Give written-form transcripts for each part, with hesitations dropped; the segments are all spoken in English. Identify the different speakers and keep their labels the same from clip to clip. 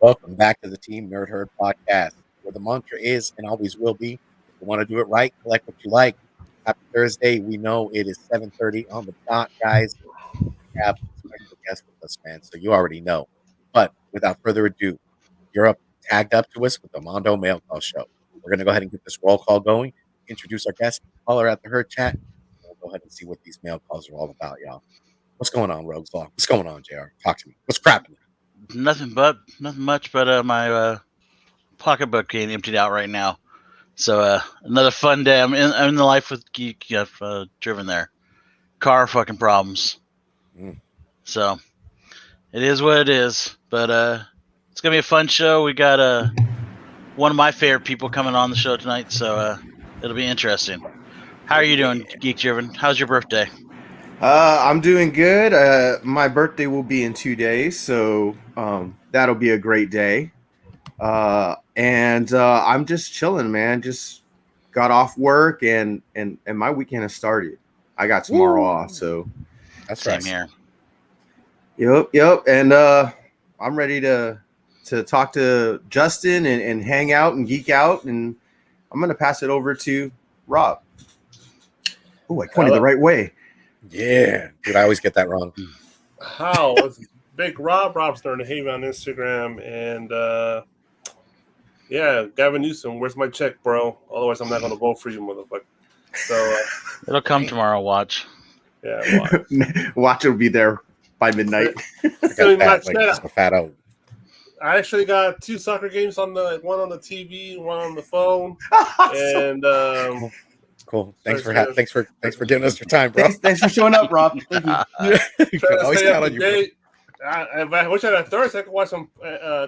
Speaker 1: Welcome back to the Team Nerd Herd podcast, where the mantra is and always will be: if you want to do it right, collect what you like. Happy Thursday. We know it is 7:30 on the dot, guys. We have a special guest with us, man, so you already know. But without further ado, you're tagged up to us with the Mondo Mail Call show. We're going to go ahead and get this roll call going, introduce our guest, call her at the Herd Chat, and we'll go ahead and see what these mail calls are all about, y'all. What's going on, Rogues Law? What's going on, JR? Talk to me. What's crapping?
Speaker 2: Nothing much, but my pocketbook getting emptied out right now. So another fun day. I'm in the life with Geek. I've driven there. Car fucking problems. So it is what it is. But it's gonna be a fun show. We got one of my favorite people coming on the show tonight. So it'll be interesting. How are you doing, Geek Driven? How's your birthday?
Speaker 3: I'm doing good. My birthday will be in 2 days, so that'll be a great day. And I'm just chilling, man. Just got off work, and my weekend has started. I got tomorrow off, so
Speaker 1: that's
Speaker 2: same
Speaker 1: right.
Speaker 2: here.
Speaker 3: Yep. And I'm ready to talk to Justin and hang out and geek out. And I'm gonna pass it over to Rob. Oh, I pointed the right way.
Speaker 1: Yeah, dude, I always get that wrong.
Speaker 4: How? It's Big Rob Robster on Instagram, and yeah, Gavin Newsom, where's my check, bro? Otherwise, I'm not gonna vote for you, motherfucker. So
Speaker 2: it'll come tomorrow. Watch.
Speaker 4: Yeah,
Speaker 3: watch will be there by midnight.
Speaker 4: I actually got 2 soccer games one on the TV, one on the phone, and
Speaker 1: cool. Thanks for giving us your time, bro.
Speaker 3: Thanks for showing up, Rob. Thank you.
Speaker 1: You can always count on you.
Speaker 4: I wish I had Thursday. I could watch some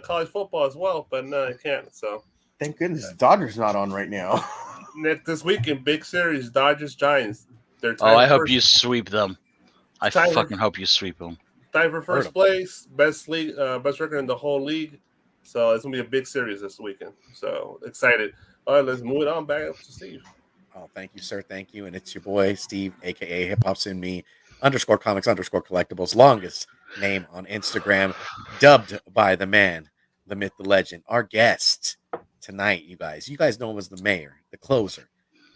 Speaker 4: college football as well, but no, I can't. So
Speaker 3: thank goodness Dodgers not on right now.
Speaker 4: This weekend, big series, Dodgers Giants.
Speaker 2: I hope you sweep them. I fucking hope you sweep them.
Speaker 4: Tie for first place, best record in the whole league. So it's gonna be a big series this weekend. So excited. All right, let's move it on back up to Steve.
Speaker 1: Oh, thank you, sir. Thank you. And it's your boy, Steve, aka Hip Hop's in Me _comics_collectibles, longest name on Instagram, dubbed by the man, the myth, the legend. Our guest tonight, you guys know him as the mayor, the closer.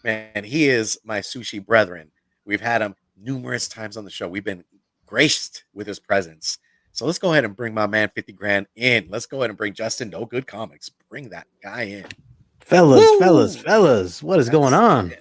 Speaker 1: Man, he is my sushi brethren. We've had him numerous times on the show. We've been graced with his presence. So let's go ahead and bring my man 50 grand in. Let's go ahead and bring Justin No Good Comics. Bring that guy in.
Speaker 5: Fellas, what is going on?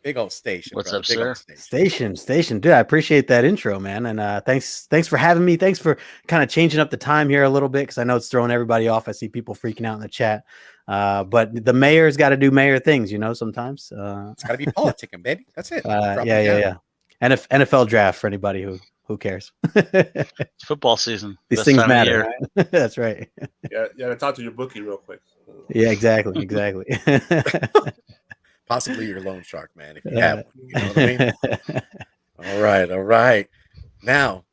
Speaker 1: Big old station.
Speaker 2: What's
Speaker 1: brother.
Speaker 2: up,
Speaker 1: Big
Speaker 2: sir?
Speaker 5: Station. Dude, I appreciate that intro, man. And thanks for having me. Thanks for kind of changing up the time here a little bit, because I know it's throwing everybody off. I see people freaking out in the chat. But the mayor's got to do mayor things, sometimes.
Speaker 1: It's got to be politicking, baby. That's it.
Speaker 5: Yeah. And if NFL draft for anybody who cares.
Speaker 2: It's football season.
Speaker 5: These things matter. Right? That's right.
Speaker 4: Yeah. Talk to your bookie real quick.
Speaker 5: Yeah, exactly.
Speaker 1: Possibly your loan shark, man, if you have one. You know what I mean? All right. Now,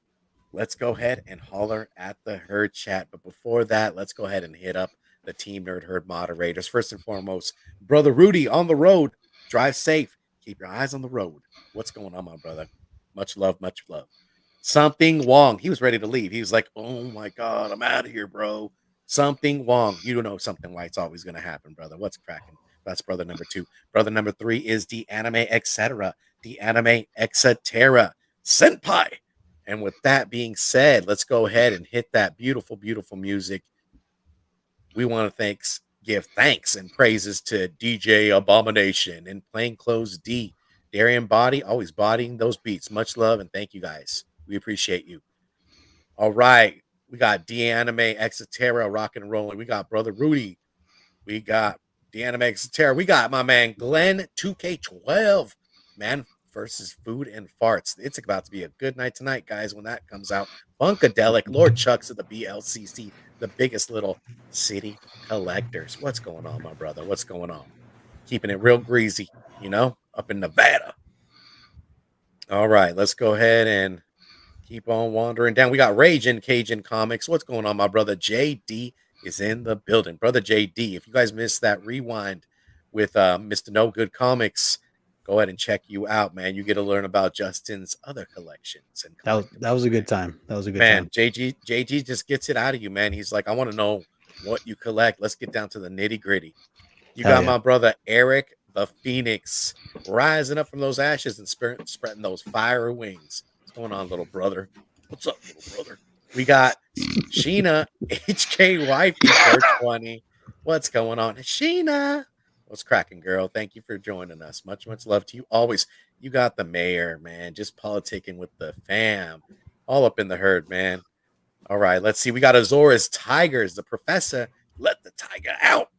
Speaker 1: let's go ahead and holler at the Herd Chat. But before that, let's go ahead and hit up the Team Nerd Herd moderators. First and foremost, Brother Rudy on the road. Drive safe. Keep your eyes on the road. What's going on, my brother? Much love. Something Wong. He was ready to leave. He was like, oh, my God, I'm out of here, bro. Something Wong. You don't know something why it's always going to happen, brother. What's cracking? That's brother number 2. Brother number 3 is the anime etc. The anime etc. Senpai. And with that being said, let's go ahead and hit that beautiful, beautiful music. We want to give thanks and praises to DJ Abomination and Plainclothes D. Darian Body, always bodying those beats. Much love and thank you guys. We appreciate you. All right. We got the anime etc. rocking and rolling. We got Brother Rudy. We got the anime etc. We got my man Glenn 2K12. Man versus Food and Farts. It's about to be a good night tonight, guys, when that comes out. Funkadelic, Lord Chucks of the BLCC, the biggest little city collectors. What's going on, my brother? What's going on? Keeping it real greasy, up in Nevada. All right, let's go ahead and keep on wandering down. We got Rage in Cajun Comics. What's going on, my brother? JD is in the building. Brother JD, if you guys missed that rewind with Mr. No Good Comics, go ahead and check you out, man. You get to learn about Justin's other collections. And
Speaker 5: that was a good time.
Speaker 1: Man, JG just gets it out of you, man. He's like, I want to know what you collect. Let's get down to the nitty gritty. You
Speaker 5: Hell
Speaker 1: got
Speaker 5: yeah.
Speaker 1: my brother Eric the Phoenix rising up from those ashes and spreading those fire wings. What's going on, little brother? What's up, little brother? We got Sheena HK Wifey 420. What's going on, Sheena? What's cracking, girl? Thank you for joining us. Much love to you always. You got the mayor, man, just politicking with the fam, all up in the herd, man. All right, let's see. We got Azores Tigers, the professor. Let the tiger out.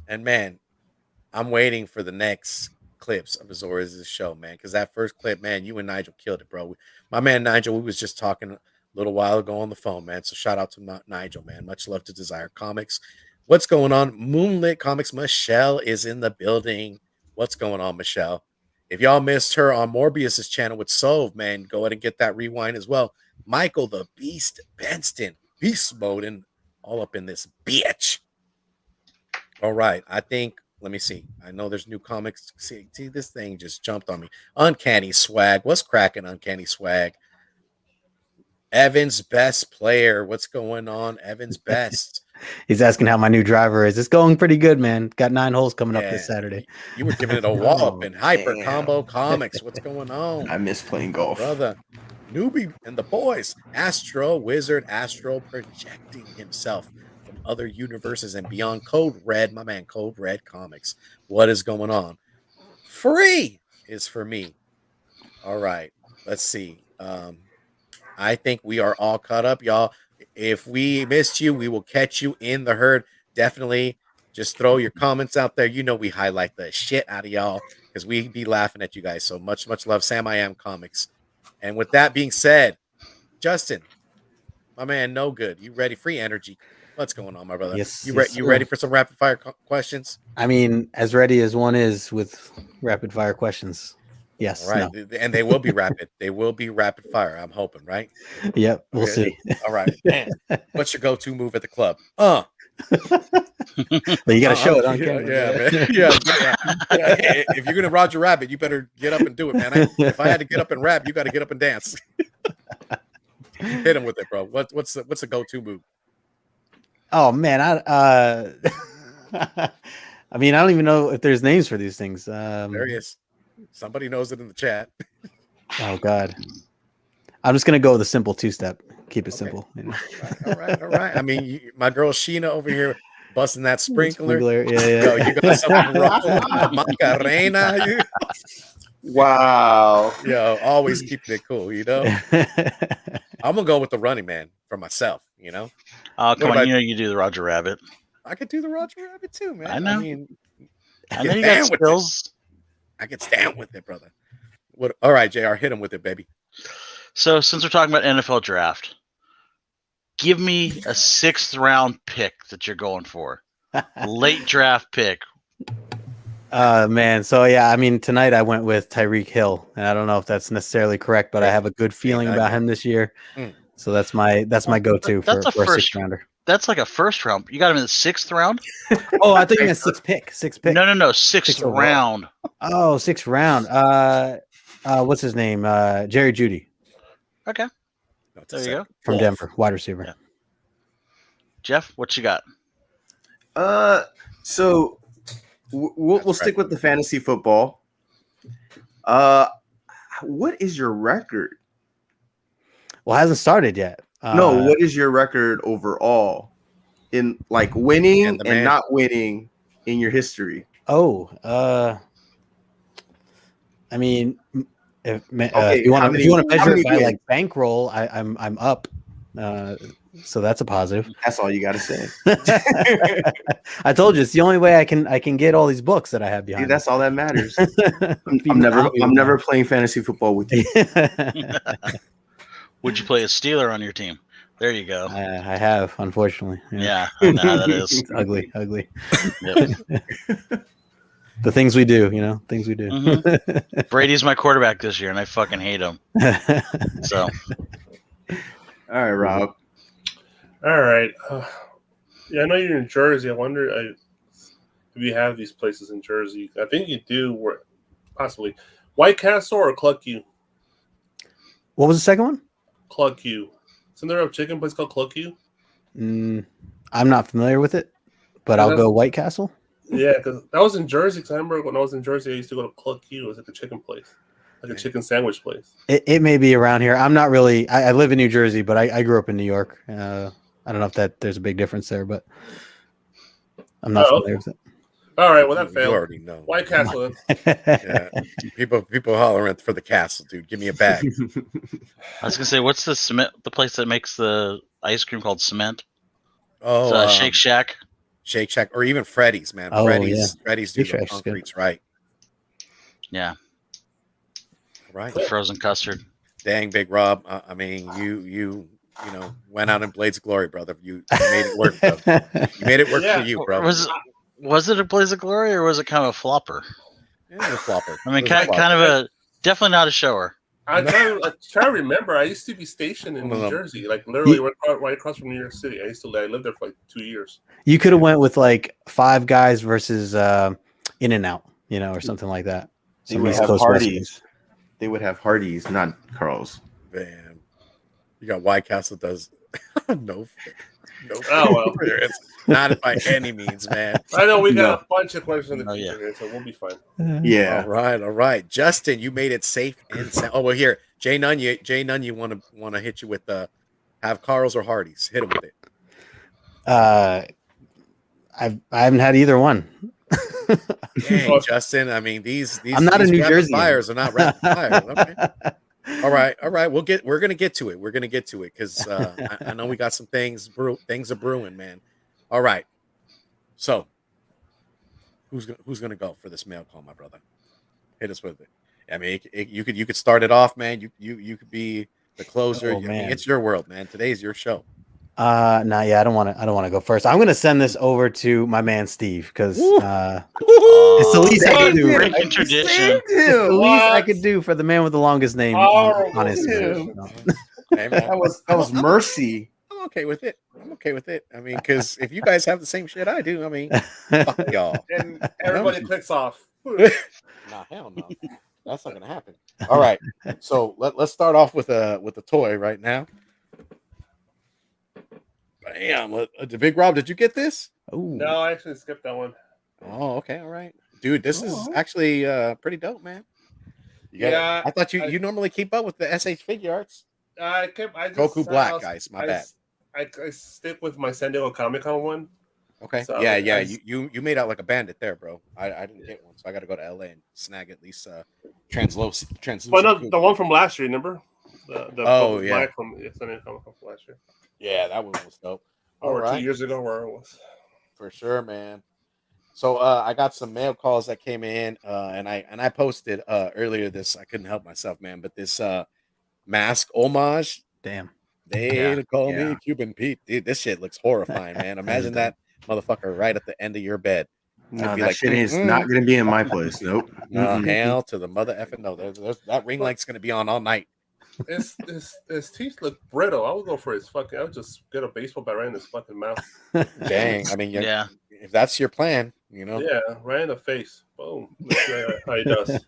Speaker 1: And man, I'm waiting for the next clips of Azores' show, man, because that first clip, man, you and Nigel killed it, bro. My man Nigel, we was just talking a little while ago on the phone, man. So shout out to Nigel, man. Much love to Desire Comics. What's going on? Moonlit Comics. Michelle is in the building. What's going on, Michelle? If y'all missed her on Morbius's channel with Sove, man, go ahead and get that rewind as well. Michael the Beast Benston, beast mode, and all up in this bitch. All right, I think. Let me see. I know there's new comics. See, this thing just jumped on me. Uncanny Swag. What's cracking, Uncanny Swag? Evan's best player. What's going on? Evan's best.
Speaker 5: He's asking how my new driver is. It's going pretty good, man. Got 9 holes coming up this Saturday.
Speaker 1: You were giving it a wallop in Hyper
Speaker 3: damn.
Speaker 1: Combo Comics. What's going on?
Speaker 3: I miss playing golf.
Speaker 1: Brother, Newbie and the boys. Astro Wizard, Astro projecting himself from other universes and beyond. Code Red, my man, Code Red Comics. What is going on? Free is for me. All right, let's see. I think we are all caught up, y'all. If we missed you, we will catch you in the herd. Definitely just throw your comments out there. You know we highlight the shit out of y'all because we be laughing at you guys. So much love, Sam I Am Comics. And with that being said, Justin, my man, no good. You ready? Free energy. What's going on, my brother?
Speaker 5: Yes.
Speaker 1: You ready for some rapid fire questions?
Speaker 5: I mean, as ready as one is with rapid fire questions. Yes.
Speaker 1: All right. No. And they will be rapid. They will be rapid fire. I'm hoping, right?
Speaker 5: Yep. We'll see.
Speaker 1: All right. Man, what's your go-to move at the club?
Speaker 5: But you got to show it on camera.
Speaker 1: Yeah, man. Yeah. If you're gonna Roger Rabbit, you better get up and do it, man. If I had to get up and rap, you got to get up and dance. Hit him with it, bro. What's the go-to move?
Speaker 5: Oh man, I mean, I don't even know if there's names for these things.
Speaker 1: There he is. Somebody knows it in the chat.
Speaker 5: Oh God, I'm just gonna go with a simple 2-step. Keep it simple. You know?
Speaker 1: All right. I mean, my girl Sheena over here busting that sprinkler.
Speaker 5: Yeah.
Speaker 1: Yo, you got something wrong, Macarena.
Speaker 3: Wow.
Speaker 1: Yo, always keeping it cool, you know. I'm gonna go with the Running Man for myself, you know.
Speaker 2: Oh, come on, you know you do the Roger Rabbit.
Speaker 1: I could do the Roger Rabbit too, man.
Speaker 2: I know.
Speaker 1: I mean,
Speaker 2: I know you got skills.
Speaker 1: I can stand with it, brother. What? All right, JR, hit him with it, baby.
Speaker 2: So, since we're talking about NFL draft, give me a 6th round pick that you're going for. Late draft pick.
Speaker 5: Man. So yeah, I mean, tonight I went with Tyreek Hill, and I don't know if that's necessarily correct, but I have a good feeling about him this year. So that's my go-to for a 6th rounder.
Speaker 2: That's like a 1st round. You got him in the 6th round?
Speaker 5: Oh, I thought you meant 6th pick. 6th pick.
Speaker 2: No, 6th round.
Speaker 5: Oh, 6th round. What's his name? Jerry Jeudy.
Speaker 2: Okay. There you go.
Speaker 5: From Denver, wide receiver.
Speaker 2: Yeah. Jeff, what you got?
Speaker 3: So we'll stick with the fantasy football. What is your record?
Speaker 5: Well, it hasn't started yet.
Speaker 3: No, what is your record overall in like winning and not winning in your history?
Speaker 5: Oh, I mean, if you want to measure it by like bankroll, I'm up. So that's a positive.
Speaker 3: That's all you got to say.
Speaker 5: I told you it's the only way I can get all these books that I have behind.
Speaker 3: See, that's all that matters. I'm never playing fantasy football with you.
Speaker 2: Would you play a Steeler on your team? There you go.
Speaker 5: I have, unfortunately.
Speaker 2: Yeah, I know how that is.
Speaker 5: It's ugly.
Speaker 2: Yep.
Speaker 5: The things we do, things we do.
Speaker 2: Mm-hmm. Brady's my quarterback this year, and I fucking hate him. So,
Speaker 3: all right, Rob.
Speaker 4: All right. Yeah, I know you're in Jersey. I wonder if you have these places in Jersey. I think you do. Possibly White Castle or Cluck U.
Speaker 5: What was the second one?
Speaker 4: Cluck U. Isn't there a chicken place called Cluck U?
Speaker 5: I'm not familiar with it, but I'll go White Castle.
Speaker 4: Yeah, because I was in Jersey. Because I remember when I was in Jersey, I used to go to Cluck Q. It was like a chicken place, like a chicken sandwich place.
Speaker 5: It may be around here. I'm not really. I live in New Jersey, but I grew up in New York. I don't know if there's a big difference there, but I'm not familiar with it.
Speaker 4: All right, well that
Speaker 1: You
Speaker 4: failed.
Speaker 1: already know.
Speaker 4: White Castle.
Speaker 1: Yeah, people hollering for the castle, dude. Give me a bag.
Speaker 2: I was gonna say, what's the cement? The place that makes the ice cream called Cement?
Speaker 1: Oh,
Speaker 2: Shake Shack.
Speaker 1: Shake Shack, or even Freddy's, man.
Speaker 5: Oh,
Speaker 1: Freddy's do
Speaker 5: Shake
Speaker 1: the
Speaker 5: Shack's good.
Speaker 1: concretes right.
Speaker 2: Yeah,
Speaker 1: Right.
Speaker 2: the frozen custard.
Speaker 1: Dang, Big Rob. I mean, you went out in Blades of Glory, brother. You made it work, bro. You made it work for you, bro.
Speaker 2: Was it a Blaze of Glory or was it kind of a flopper?
Speaker 1: It was a flopper.
Speaker 2: I mean, kind of a definitely not a shower.
Speaker 4: I try to remember. I used to be stationed in New Jersey, like literally right across from New York City. I lived there for like 2 years.
Speaker 5: You could have went with like Five Guys versus In and Out, or something like that.
Speaker 3: They would have Hardee's. They would have Hardee's, not Carl's.
Speaker 1: Man, you got White Castle does no.
Speaker 4: Oh well,
Speaker 1: it's not by any means, man.
Speaker 4: I know we got a bunch of questions in the future here, so we'll be fine.
Speaker 3: Yeah.
Speaker 1: All right. Justin, you made it safe and sound. Oh well, here, Jay Nunn, you want to hit you with the have Carl's or Hardee's? Hit him with it.
Speaker 5: I haven't had either one.
Speaker 1: Dang, Justin. I mean, these
Speaker 5: I'm not
Speaker 1: these
Speaker 5: a New Jersey
Speaker 1: fires are not rapid fires. Okay. All right. We're gonna get to it. We're gonna get to it because I know we got some things are brewing, man. All right. So, who's gonna go for this mail call, my brother? Hit us with it. I mean, you could start it off, man. You could be the closer.
Speaker 5: Oh, man.
Speaker 1: I mean, it's your world, man. Today's your show.
Speaker 5: I don't want to go first. I'm going to send this over to my man Steve because it's the least I can do.
Speaker 2: Breaking tradition.
Speaker 5: It's the least I could do for the man with the longest name on Instagram.
Speaker 1: Hey, man.
Speaker 3: That was mercy.
Speaker 1: I'm okay with it. I mean, because if you guys have the same shit I do, I mean, fuck y'all.
Speaker 4: And everybody clicks off.
Speaker 1: Nah, hell no. That's not gonna happen. All right. So let's start off with a toy right now. Bam. Big Rob, did you get this?
Speaker 5: Ooh.
Speaker 4: No, I actually skipped that one.
Speaker 1: Oh, okay, all right. Dude, this is actually pretty dope, man.
Speaker 4: Yeah.
Speaker 1: I thought you normally keep up with the SH figure arts.
Speaker 4: I just,
Speaker 1: Goku Black, guys. My bad.
Speaker 4: I stick with my San Diego Comic Con one.
Speaker 1: Okay.
Speaker 4: So
Speaker 1: yeah. You made out like a bandit there, bro. I didn't get one, so I got to go to LA and snag at least translucent.
Speaker 4: But no, the one from last year, remember? The
Speaker 1: Goku
Speaker 4: yeah. Black from San Diego Comic Con from last year.
Speaker 1: Yeah, that one was dope.
Speaker 4: Or 2 years ago, where it was.
Speaker 1: For sure, man. So I got some mail calls that came in, and I posted earlier this. I couldn't help myself, man. But this mask homage.
Speaker 5: Damn.
Speaker 1: They call me Cuban Pete. Dude, this shit looks horrifying, man. Imagine that motherfucker right at the end of your bed.
Speaker 3: No, that shit is not going to be in my place. Nope.
Speaker 1: Hell to the mother effing no. There's that ring light's going to be on all night.
Speaker 4: His teeth look brittle. I would go for his fucking. I would just get a baseball bat right in his fucking mouth.
Speaker 1: Dang. I mean, if that's your plan,
Speaker 4: Yeah, right in the face. Boom. That's how he does.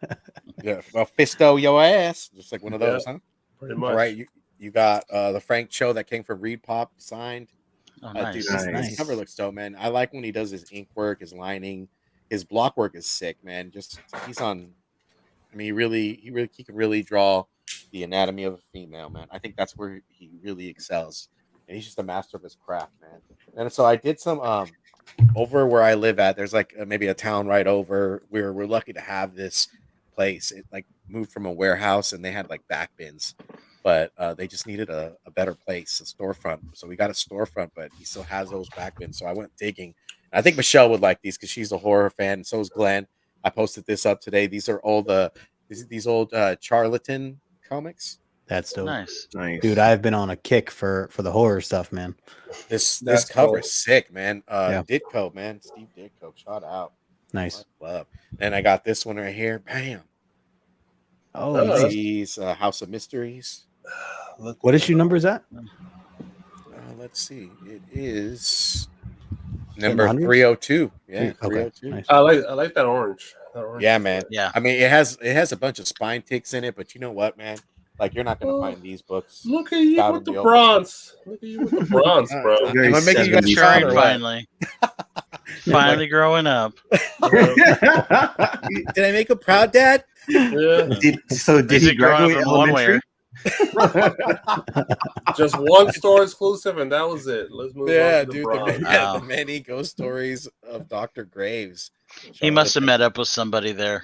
Speaker 1: Yeah, well, fisto your ass, just like one of those, huh?
Speaker 4: Pretty much.
Speaker 1: All right, you got the Frank Cho that came from Reed Pop signed.
Speaker 2: Oh, nice.
Speaker 1: Dude,
Speaker 5: Nice.
Speaker 1: this cover looks dope, man. I like when he does his ink work, his lining, his block work is sick, man. Just he's on. I mean, he can really draw the anatomy of a female, man. I think that's where he really excels, and he's just a master of his craft, man. And so I did some over where I live at. There's like maybe a town right over where we're lucky to have this place. It like moved from a warehouse, and they had like back bins. But they just needed a better place, a storefront. So we got a storefront, but he still has those back bins. So I went digging. And I think Michelle would like these because she's a horror fan. And so is Glenn. I posted this up today. These are all these old Charlatan comics.
Speaker 5: That's dope.
Speaker 2: Nice.
Speaker 5: Dude, I've been on a kick for the horror stuff, man.
Speaker 1: This cover is sick, man. Ditko, man. Steve Ditko. Shout out.
Speaker 5: Nice.
Speaker 1: Love. And I got this one right here. Bam.
Speaker 5: Oh,
Speaker 1: these House of Mysteries.
Speaker 5: What issue number is that?
Speaker 1: Let's see. It is number
Speaker 5: 100s?
Speaker 1: 302. Yeah,
Speaker 5: Okay.
Speaker 1: 302.
Speaker 5: Nice.
Speaker 4: I like that orange.
Speaker 1: Yeah, man.
Speaker 2: Yeah.
Speaker 1: I mean, it has a bunch of spine ticks in it, but you know what, man? Like you're not gonna find these books.
Speaker 4: Look at you
Speaker 1: Gotta
Speaker 4: with the
Speaker 1: be open.
Speaker 4: bronze. Look at you with the bronze, bro.
Speaker 3: Very
Speaker 1: Am I making you guys
Speaker 3: 70s
Speaker 1: proud
Speaker 2: Maturing
Speaker 1: or what?
Speaker 2: finally. Finally growing up.
Speaker 1: Did I make him proud, Dad?
Speaker 4: Yeah.
Speaker 3: Did
Speaker 2: Is
Speaker 3: he
Speaker 2: it growing up
Speaker 3: graduate
Speaker 2: from one way
Speaker 3: elementary?
Speaker 4: Just one store exclusive, and that was it. Let's move
Speaker 1: Yeah,
Speaker 4: on to the
Speaker 1: dude.
Speaker 4: bronze.
Speaker 2: Wow.
Speaker 1: The many ghost stories of Dr. Graves.
Speaker 2: He must have met up with somebody there.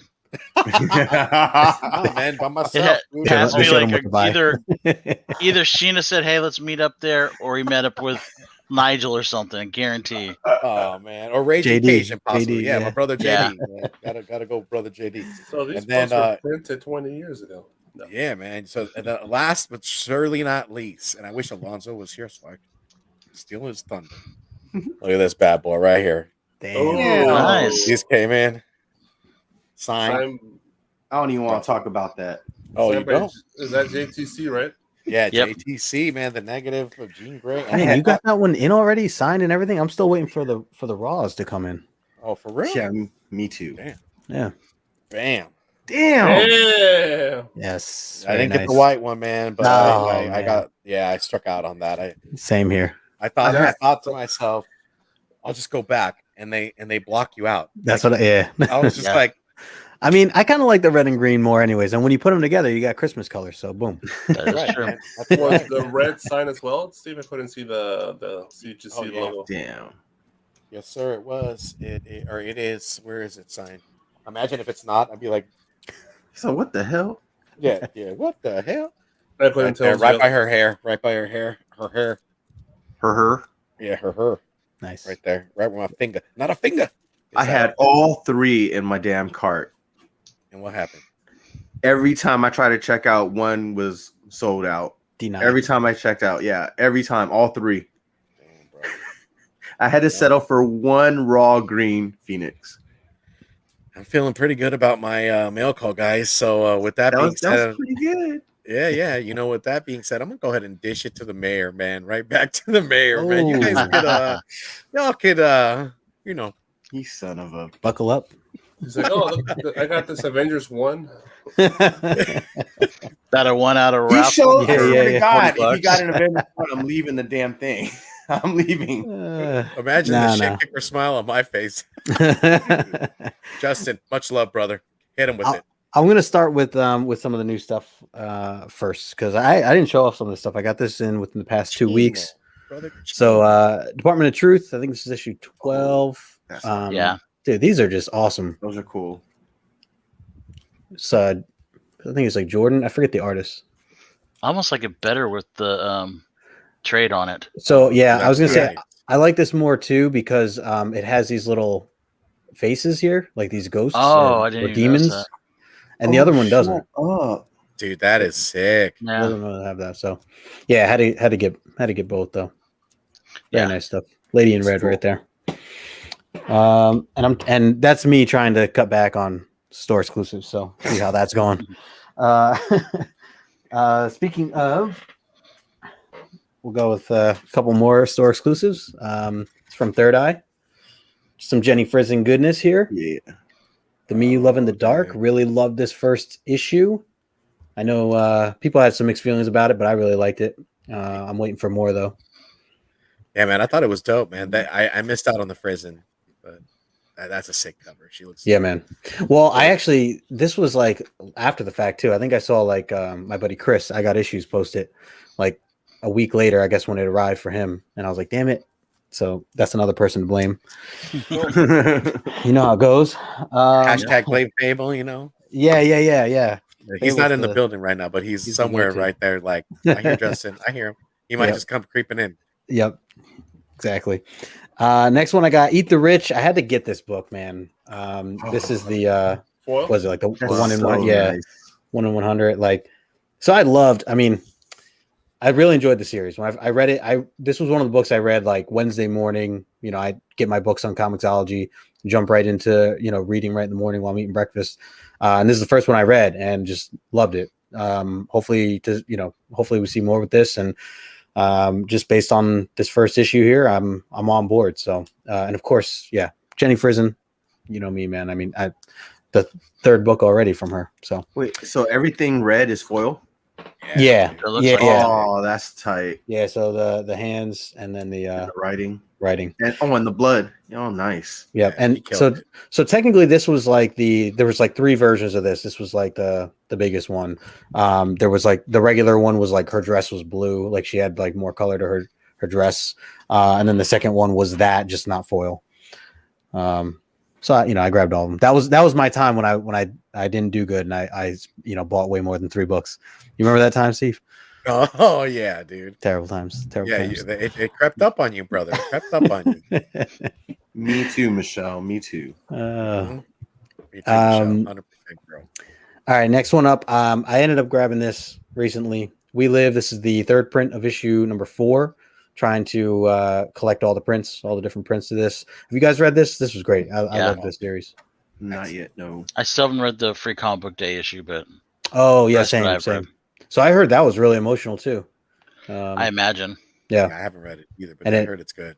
Speaker 1: Man, by myself.
Speaker 2: It
Speaker 1: dude.
Speaker 2: has to
Speaker 5: They
Speaker 2: be
Speaker 5: showed
Speaker 2: like
Speaker 5: him what to buy.
Speaker 2: either Sheena said, "Hey, let's meet up there," or he met up with Nigel or something. I guarantee.
Speaker 1: Oh man, or Raging
Speaker 5: JD,
Speaker 1: Cajun, possibly.
Speaker 5: JD,
Speaker 1: Yeah,
Speaker 5: yeah.
Speaker 1: my brother
Speaker 2: Yeah.
Speaker 1: JD. Man. Gotta go, brother JD.
Speaker 4: So these
Speaker 1: And then,
Speaker 4: books were printed 20 years ago. No.
Speaker 1: Yeah, man. So the last but surely not least, and I wish Alonzo was here so I could steal his thunder. Look at this bad boy right here.
Speaker 4: Oh,
Speaker 5: Damn.
Speaker 2: Nice.
Speaker 1: These came in. Signed.
Speaker 4: I'm,
Speaker 3: I don't even want to talk about that.
Speaker 1: Oh, you
Speaker 4: signed by-
Speaker 1: don't?
Speaker 4: Is that JTC, right?
Speaker 1: Yeah,
Speaker 2: Yep.
Speaker 1: JTC, man, the negative of Jean Grey.
Speaker 5: Man, you got that one in already, signed and everything. I'm still waiting for the raws to come in.
Speaker 1: Oh, for real?
Speaker 3: Yeah, me too.
Speaker 1: Damn.
Speaker 5: Yeah.
Speaker 1: Bam.
Speaker 3: Damn.
Speaker 4: Yeah.
Speaker 5: Yes.
Speaker 1: I
Speaker 5: very
Speaker 1: didn't get the
Speaker 5: nice.
Speaker 1: white one, man, but
Speaker 5: Oh,
Speaker 1: I
Speaker 5: man.
Speaker 1: got, yeah, I struck out on that.
Speaker 5: Same here.
Speaker 1: I thought
Speaker 3: Yeah.
Speaker 1: I thought to myself, I'll just go back, and they block you out.
Speaker 5: That's what. Yeah.
Speaker 1: I was just
Speaker 2: Yeah.
Speaker 1: like,
Speaker 5: I mean, I kind of like the red and green more, anyways. And when you put them together, you got Christmas colors. So boom.
Speaker 2: That is
Speaker 1: right,
Speaker 2: true.
Speaker 1: man. That's
Speaker 4: Was
Speaker 1: right.
Speaker 4: the red sign as well? Steve, I couldn't see the CGC
Speaker 1: Oh, yeah.
Speaker 4: logo.
Speaker 3: Damn.
Speaker 1: Yes, sir. It was. It is. Where is it signed? Imagine if it's not. I'd be like,
Speaker 3: So what the hell?
Speaker 1: yeah. What the hell?
Speaker 4: I couldn't
Speaker 1: Right,
Speaker 4: tell.
Speaker 1: there, right by her hair. Right by her hair. Her hair.
Speaker 3: Her.
Speaker 1: Yeah, her.
Speaker 5: Nice.
Speaker 1: Right there. Right with my finger. Not a finger.
Speaker 3: I
Speaker 1: It's
Speaker 3: had
Speaker 1: out.
Speaker 3: all three in my damn cart.
Speaker 1: And what happened?
Speaker 3: Every time I tried to check out, one was sold out.
Speaker 5: Denied.
Speaker 3: Every time I checked out, yeah, every time, all three.
Speaker 1: Damn, bro.
Speaker 3: I had to settle for one raw green Phoenix.
Speaker 1: I'm feeling pretty good about my mail call, guys. So with that being
Speaker 3: That
Speaker 1: said,
Speaker 3: was pretty good.
Speaker 1: yeah. You know, with that being said, I'm gonna go ahead and dish it to the mayor, man. Right back to the mayor, man. You guys
Speaker 5: Oh.
Speaker 1: could, y'all could, you know,
Speaker 3: You son of a.
Speaker 5: Buckle up.
Speaker 4: He's like, oh, look, I got this Avengers 1.
Speaker 2: That a one out of
Speaker 3: You
Speaker 2: raffle.
Speaker 3: showed,
Speaker 5: Yeah,
Speaker 3: I swear
Speaker 5: yeah.
Speaker 3: to God, if
Speaker 2: 20
Speaker 3: you got an event, I'm leaving the damn thing. I'm leaving.
Speaker 1: imagine
Speaker 5: Nah,
Speaker 1: the shit
Speaker 5: nah.
Speaker 1: kicker smile on my face. Justin, much love, brother. Hit him with it.
Speaker 5: I'm gonna start with some of the new stuff first because I didn't show off some of the stuff. I got this in within the past 2 weeks.
Speaker 1: Brother.
Speaker 5: So Department of Truth, I think this is issue 12.
Speaker 3: That's
Speaker 2: Yeah.
Speaker 5: Dude, these are just awesome.
Speaker 3: Those are cool.
Speaker 5: So I think it's like Jordan. I forget the artist.
Speaker 2: I almost like it better with the trade on it.
Speaker 5: So yeah, I was gonna say
Speaker 1: Right.
Speaker 5: I like this more too because it has these little faces here, like these ghosts
Speaker 2: Oh,
Speaker 5: or,
Speaker 2: I didn't
Speaker 5: or
Speaker 2: even notice
Speaker 5: demons,
Speaker 2: that.
Speaker 5: and the other one doesn't.
Speaker 3: Oh,
Speaker 1: Dude, that is sick.
Speaker 5: The
Speaker 2: Yeah.
Speaker 5: other one doesn't have that. So yeah, had to get both though. Very
Speaker 2: Yeah.
Speaker 5: nice stuff. Lady in
Speaker 3: That's
Speaker 5: red
Speaker 3: cool.
Speaker 5: right there. And that's me trying to cut back on store exclusives. So see how that's going. Speaking of, we'll go with a couple more store exclusives. It's from Third Eye. Some Jenny Frizzing goodness here.
Speaker 3: yeah.
Speaker 5: The Me You Love in the Dark.
Speaker 1: Okay.
Speaker 5: Really loved this first issue. I know people had some mixed feelings about it, but I really liked it. I'm waiting for more though.
Speaker 1: Yeah, man. I thought it was dope, man. I missed out on the Frizzin, but that's a sick cover. She looks.
Speaker 5: Yeah, man. Well, this was like after the fact too. I think I saw like my buddy Chris, I Got Issues posted like a week later, I guess when it arrived for him. And I was like, damn it. So that's another person to blame. You know how it goes.
Speaker 1: Hashtag blame Fable. You know,
Speaker 5: Yeah.
Speaker 1: he's not
Speaker 5: Fable's
Speaker 1: in the building right now, but he's
Speaker 5: he's
Speaker 1: somewhere
Speaker 5: the go-to.
Speaker 1: right there. Like I hear Justin. I hear him. He might
Speaker 5: Yep.
Speaker 1: just come creeping in.
Speaker 5: Yep. Exactly. Next one I got Eat the Rich. I had to get this book, man. This is the
Speaker 4: Foil?
Speaker 5: was it like the
Speaker 3: That's
Speaker 5: one in
Speaker 3: so
Speaker 5: one? Yeah.
Speaker 3: nice.
Speaker 5: 1 in 100. Like, so I really enjoyed the series. When I read it, this was one of the books I read like Wednesday morning. You know, I get my books on Comixology, jump right into, reading right in the morning while I'm eating breakfast. And this is the first one I read and just loved it. Hopefully we see more with this. And just based on this first issue here, I'm on board. So, and of course, yeah, Jenny Frizzin, you know me, man. I mean, the third book already from her. So
Speaker 3: Wait, so everything red is foil?
Speaker 5: Yeah.
Speaker 2: It looks
Speaker 5: Yeah.
Speaker 2: like
Speaker 5: Yeah.
Speaker 3: Oh, that's tight.
Speaker 5: Yeah. So the hands and then the
Speaker 3: And the writing.
Speaker 5: writing.
Speaker 3: And the blood. Oh, nice.
Speaker 5: Yep.
Speaker 1: Yeah, he
Speaker 5: And
Speaker 1: killed
Speaker 5: so technically this was like there was like 3 versions of this. This was like the biggest one. There was like the regular one was like her dress was blue, like she had like more color to her dress. And then the second one was that, just not foil. So I grabbed all of them. That was my time when I didn't do good and I bought way more than 3 books. You remember that time, Steve?
Speaker 1: Oh yeah, dude.
Speaker 5: Terrible times. Terrible
Speaker 1: Yeah,
Speaker 5: times.
Speaker 1: it crept up on you, brother. It crept up on you.
Speaker 3: Me too, Michelle. Me too.
Speaker 1: Me too, Michelle. 100%, bro.
Speaker 5: All right, next one up. I ended up grabbing this recently. We Live. This is the 3rd print of issue number 4. Trying to collect all the prints, all the different prints of this. Have you guys read this? This was great. I love this series.
Speaker 3: Not yet, no.
Speaker 2: I still haven't read the Free Comic Book Day issue, but
Speaker 5: Oh yeah,
Speaker 2: That's what
Speaker 5: same.
Speaker 2: I've read.
Speaker 5: So I heard that was really emotional too.
Speaker 2: I imagine.
Speaker 5: Yeah.
Speaker 1: I haven't read it either, but
Speaker 5: And
Speaker 1: I
Speaker 5: it-
Speaker 1: heard it's good.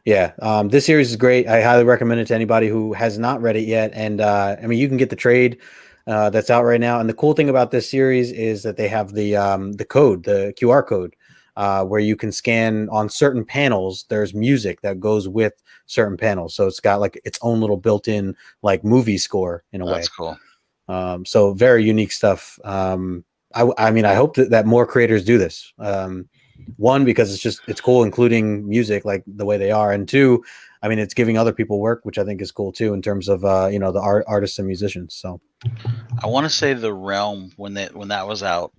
Speaker 5: Yeah, this series is great. I highly recommend it to anybody who has not read it yet. And I mean, you can get the trade that's out right now. And the cool thing about this series is that they have the code, the QR code, where you can scan on certain panels. There's music that goes with certain panels, so it's got like its own little built-in like movie score in a way.
Speaker 2: That's cool.
Speaker 5: So very unique stuff. I mean, I hope that more creators do this. One, because it's cool, including music like the way they are, and 2, I mean, it's giving other people work, which I think is cool too, in terms of the artists and musicians. So
Speaker 2: I want to say the Realm when that was out,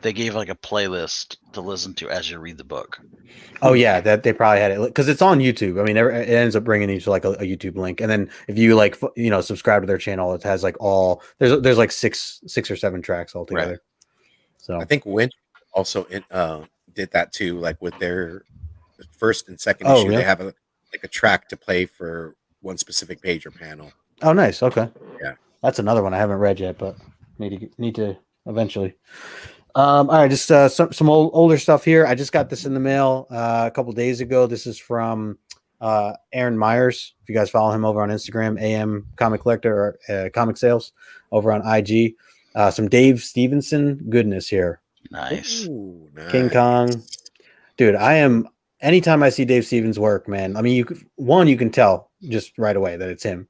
Speaker 2: they gave like a playlist to listen to as you read the book.
Speaker 5: oh yeah, that they probably had it because it's on YouTube. I mean, it ends up bringing you to like a YouTube link, and then if you like subscribe to their channel, it has like there's like six or 7 tracks altogether.
Speaker 2: Right.
Speaker 5: So
Speaker 1: I think Winch also did that too, like with their first and second
Speaker 5: Oh,
Speaker 1: issue.
Speaker 5: really?
Speaker 1: They have a track to play for one specific page or panel.
Speaker 5: oh, nice. Okay,
Speaker 1: Yeah.
Speaker 5: that's another one I haven't read yet, but need to eventually. All right, just some older stuff here. I just got this in the mail a couple days ago. This is from Aaron Myers. If you guys follow him over on Instagram, AM Comic Collector or Comic Sales over on IG. Some Dave Stevenson goodness here.
Speaker 2: Nice.
Speaker 1: Ooh, nice.
Speaker 5: King Kong. Dude, anytime I see Dave Stevens' work, man, I mean, you can tell just right away that it's him.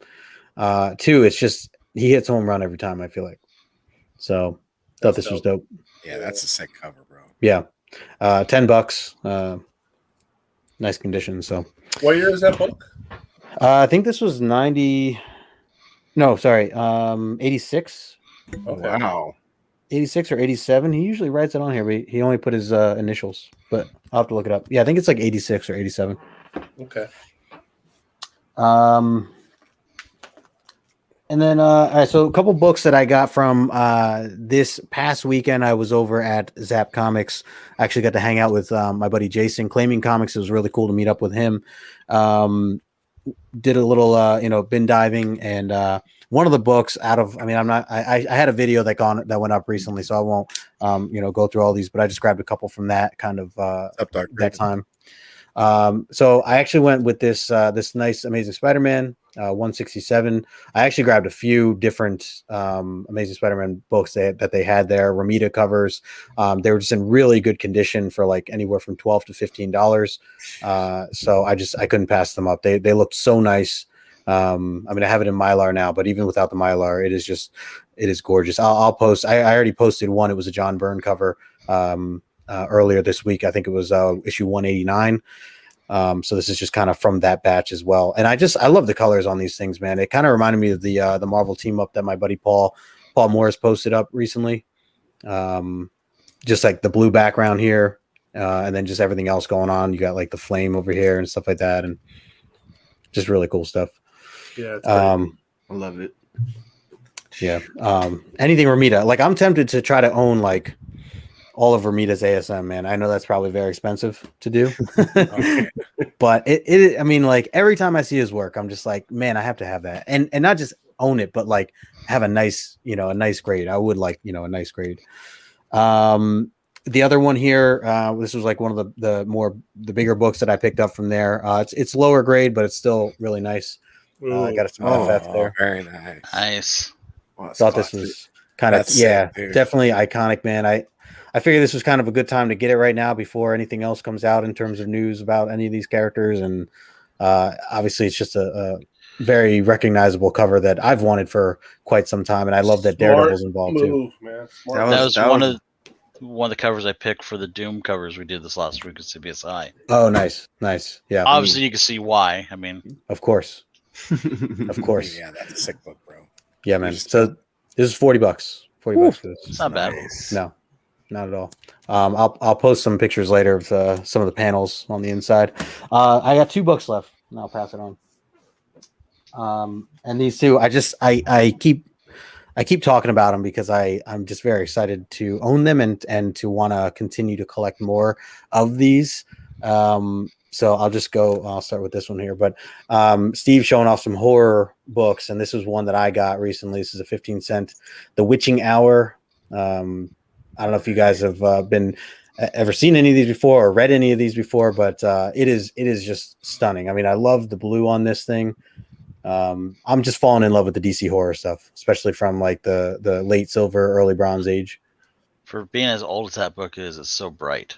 Speaker 5: 2, it's just he hits home run every time, I feel like. So thought this was dope.
Speaker 1: Yeah, that's a sick cover, bro.
Speaker 5: Yeah. $10. Nice condition. So
Speaker 4: What year is that book?
Speaker 5: I think this was 86.
Speaker 4: Okay.
Speaker 3: Wow.
Speaker 5: 86 or 87. He usually writes it on here, but he only put his initials. But I'll have to look it up. Yeah, I think it's like 86 or 87.
Speaker 4: Okay.
Speaker 5: And then, all right, so a couple books that I got from this past weekend. I was over at Zap Comics. I actually got to hang out with my buddy Jason, Claiming Comics. It was really cool to meet up with him. Did a little, bin diving, and one of the books out of, I mean, I had a video that went up recently, so I won't, go through all these, but I just grabbed a couple from that kind of
Speaker 1: Up Dark
Speaker 5: that time. So I actually went with this nice Amazing Spider-Man 167. I actually grabbed a few different Amazing Spider-Man books that they had there. Ramita covers. They were just in really good condition for like anywhere from $12 to $15. So I couldn't pass them up. They looked so nice. I mean, I have it in Mylar now, but even without the Mylar, it is gorgeous. I'll post. I already posted one. It was a John Byrne cover earlier this week. I think it was issue 189. So this is just kind of from that batch as well. And I love the colors on these things, man. It kind of reminded me of the Marvel team up that my buddy Paul Morris posted up recently. Just like the blue background here, and then just everything else going on. You got like the flame over here and stuff like that, and just really cool stuff.
Speaker 4: Yeah. It's
Speaker 3: I love it.
Speaker 5: Yeah. Anything Ramita. Like I'm tempted to try to own like all of Ramita's ASM, man. I know that's probably very expensive to do.
Speaker 1: Okay.
Speaker 5: But it I mean, like every time I see his work, I'm just like, man, I have to have that. And not just own it, but like have a nice grade. I would like, a nice grade. The other one here, this was like one of the bigger books that I picked up from there. It's lower grade, but it's still really nice. I got some FF there.
Speaker 1: Very nice.
Speaker 2: Nice.
Speaker 3: Well, that's
Speaker 5: Thought this
Speaker 3: classic.
Speaker 5: was kind of
Speaker 1: That's sick, dude.
Speaker 5: definitely iconic, man. I figure this was kind of a good time to get it right now before anything else comes out in terms of news about any of these characters. And obviously, it's just a very recognizable cover that I've wanted for quite some time, and I love that Daredevil's involved too.
Speaker 4: Man.
Speaker 3: That
Speaker 2: That was
Speaker 3: that
Speaker 2: one
Speaker 3: was-
Speaker 2: of the covers I picked for the Doom covers we did this last week at CBSI.
Speaker 5: Oh, nice. Yeah,
Speaker 2: Obviously, you can see why. I mean,
Speaker 5: of course. Of course.
Speaker 1: Yeah, that's a sick book, bro.
Speaker 5: Yeah, man.
Speaker 1: Just-
Speaker 5: So this is $40. $40 for this.
Speaker 2: it's not bad.
Speaker 3: Nice.
Speaker 5: No, not at all. I'll post some pictures later of some of the panels on the inside. I got 2 books left, and I'll pass it on. And these two, I keep talking about them because I'm just very excited to own them and to want to continue to collect more of these. So I'll start with this one here. But Steve showing off some horror books, and this is one that I got recently. This is a 15-cent, The Witching Hour. I don't know if you guys have ever seen any of these before or read any of these before, but it is just stunning. I mean, I love the blue on this thing. I'm just falling in love with the DC horror stuff, especially from like the late silver, early bronze age.
Speaker 2: For being as old as that book is, it's so bright.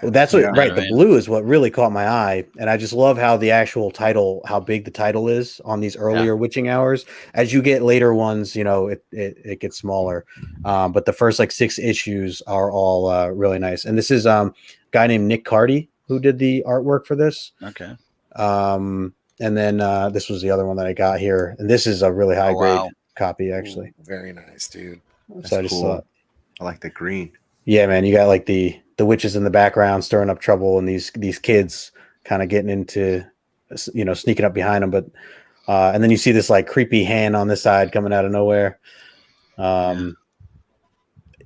Speaker 5: Well, that's what
Speaker 3: Yeah.
Speaker 5: right. The blue is what really caught my eye, and I just love how the actual title, how big the title is on these earlier Witching Hours. As you get later ones, it gets smaller, but the first like 6 issues are all really nice. And this is a guy named Nick Cardy who did the artwork for this.
Speaker 2: Okay.
Speaker 5: And then this was the other one that I got here, and this is a really high grade copy actually.
Speaker 1: Ooh, very nice, dude.
Speaker 5: So I just thought,
Speaker 3: I like the green.
Speaker 5: yeah, man, you got like the witches in the background stirring up trouble, and these kids kind of getting into, sneaking up behind them. But and then you see this like creepy hand on this side coming out of nowhere.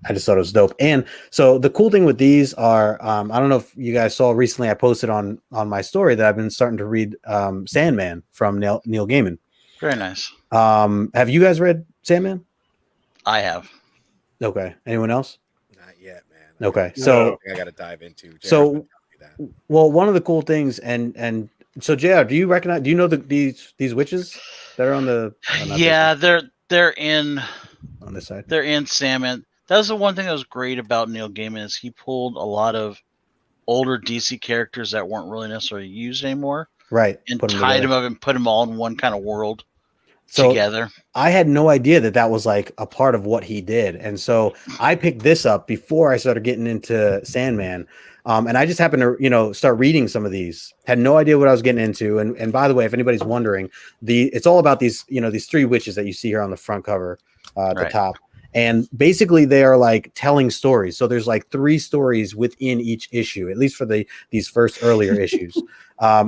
Speaker 5: I just thought it was dope. And so the cool thing with these are, I don't know if you guys saw recently, I posted on my story that I've been starting to read Sandman from Neil Gaiman.
Speaker 2: Very nice.
Speaker 5: Have you guys read Sandman?
Speaker 2: I have.
Speaker 5: Okay. Anyone else?
Speaker 1: Not yet, man.
Speaker 5: Okay.
Speaker 1: I
Speaker 5: So
Speaker 1: got to dive into. JR's
Speaker 5: So-
Speaker 1: been telling me that.
Speaker 5: well, one of the cool things, and so JR, do you know these witches that are on the not
Speaker 2: Yeah, they're in
Speaker 5: this- on this side?
Speaker 2: they're in Sandman. That was the one thing that was great about Neil Gaiman is he pulled a lot of older DC characters that weren't really necessarily used anymore
Speaker 5: Right.
Speaker 2: and
Speaker 5: put 'em
Speaker 2: tied
Speaker 5: together.
Speaker 2: them up and put them all in one kind of world
Speaker 5: So
Speaker 2: together.
Speaker 5: I had no idea that was like a part of what he did. And so I picked this up before I started getting into Sandman. And I just happened to, start reading some of these. Had no idea what I was getting into. And by the way, if anybody's wondering, it's all about these 3 witches that you see here on the front cover at the
Speaker 2: Right.
Speaker 5: top. And basically they are like telling stories. So there's like 3 stories within each issue, at least for these first earlier issues.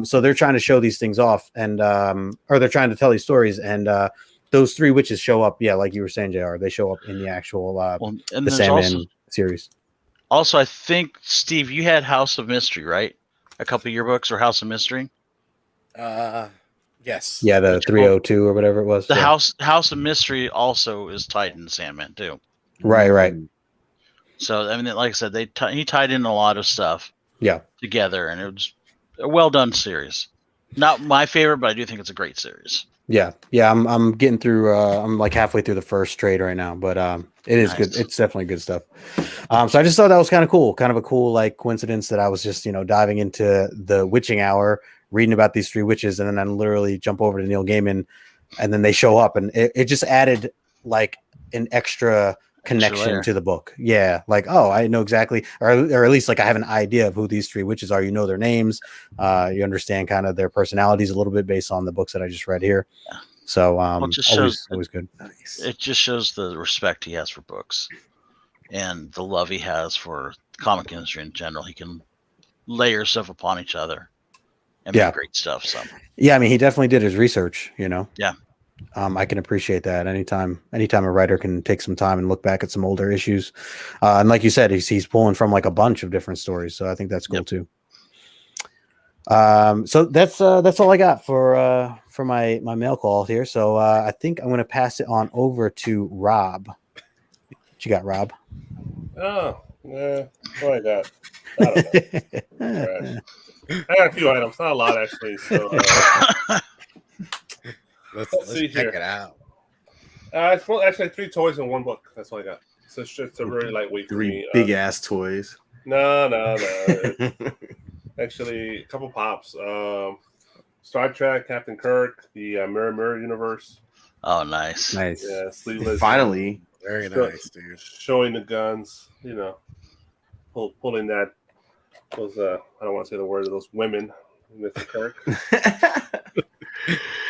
Speaker 5: So they're trying to show these things off and or they're trying to tell these stories. And those 3 witches show up. Yeah, like you were saying, JR, they show up in the actual
Speaker 2: Well, and
Speaker 5: the
Speaker 2: there's
Speaker 5: Sandman series.
Speaker 2: also, I think, Steve, you had House of Mystery, right? A couple of your books or House of Mystery?
Speaker 1: Yes.
Speaker 5: Yeah, the
Speaker 2: Which
Speaker 5: 302 or whatever it was.
Speaker 2: The
Speaker 5: yeah.
Speaker 2: House of Mystery also is tied in Sandman, too.
Speaker 5: Right.
Speaker 2: So, I mean, like I said, he tied in a lot of stuff
Speaker 5: Yeah.
Speaker 2: together, and it was a well-done series. Not my favorite, but I do think it's a great series.
Speaker 5: Yeah. I'm getting through. I'm like halfway through the first trade right now, but it is
Speaker 2: Nice.
Speaker 5: good. It's definitely good stuff. So I just thought that was kind of cool. Kind of a cool like coincidence that I was just diving into the Witching Hour, reading about these 3 witches, and then I literally jump over to Neil Gaiman, and then they show up, and it just added like an extra connection
Speaker 2: layer.
Speaker 5: to the book. Yeah, like I know exactly, or at least like I have an idea of who these 3 witches are. You know their names, you understand kind of their personalities a little bit based on the books that I just read here. So
Speaker 2: it just shows
Speaker 5: always good.
Speaker 3: Nice.
Speaker 2: It just shows the respect he has for books and the love he has for the comic industry in general. He can layer stuff upon each other and
Speaker 5: Yeah.
Speaker 2: make great stuff. So
Speaker 5: Yeah, I mean, he definitely did his research.
Speaker 2: Yeah.
Speaker 5: I can appreciate that. Anytime a writer can take some time and look back at some older issues, and like you said, he's pulling from like a bunch of different stories. So I think that's cool too. So that's all I got for my mail call here. So I think I'm going to pass it on over to Rob. What you got, Rob?
Speaker 4: Oh, yeah. What I got? I don't know. Right. I got a few items, not a lot actually. So
Speaker 1: Let's
Speaker 4: see
Speaker 1: check
Speaker 4: here.
Speaker 1: it out.
Speaker 4: it's actually 3 toys and 1 book. That's all I got. It's a very lightweight for
Speaker 3: 3
Speaker 4: me.
Speaker 3: big ass toys.
Speaker 4: No. Actually, a couple pops. Star Trek, Captain Kirk, the Mirror universe.
Speaker 2: Oh, nice.
Speaker 5: Nice.
Speaker 4: Yeah, sleeveless.
Speaker 3: Finally.
Speaker 1: Very
Speaker 4: Sure.
Speaker 1: nice, dude.
Speaker 4: Showing the guns, pulling that those I don't want to say the word of those women, Mr. Kirk.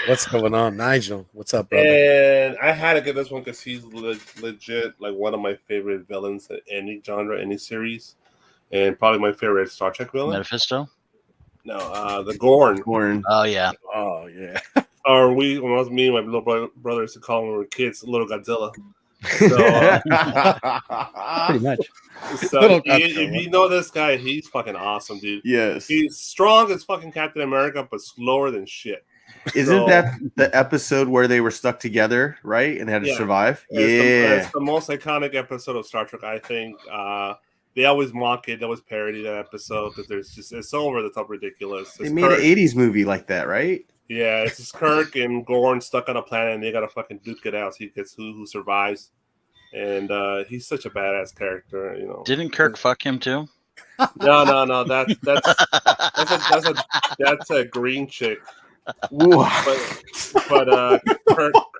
Speaker 1: What's going on, Nigel? What's up, brother?
Speaker 4: And I had to get this one because he's legit like one of my favorite villains in any genre, any series, and probably my favorite Star Trek villain.
Speaker 2: Mephisto?
Speaker 4: No, the Gorn.
Speaker 3: Gorn.
Speaker 2: Oh, yeah.
Speaker 1: Oh yeah.
Speaker 4: Or when it was me and my little brother used to call him when we were kids, Little Godzilla. So,
Speaker 5: Pretty much.
Speaker 4: so if you know this guy, he's fucking awesome, dude.
Speaker 3: Yes.
Speaker 4: He's strong as fucking Captain America, but slower than shit.
Speaker 3: Isn't that the episode where they were stuck together, right? And had to survive?
Speaker 4: It's the most iconic episode of Star Trek, I think. They always mock it. They always parody that episode because it's so over the top ridiculous.
Speaker 3: They made an 80s movie like that, right?
Speaker 4: Yeah, it's just Kirk and Gorn stuck on a planet and they gotta fucking duke it out. So he gets who survives. And he's such a badass character,
Speaker 2: Didn't Kirk fuck him too?
Speaker 4: No. That's a green chick. But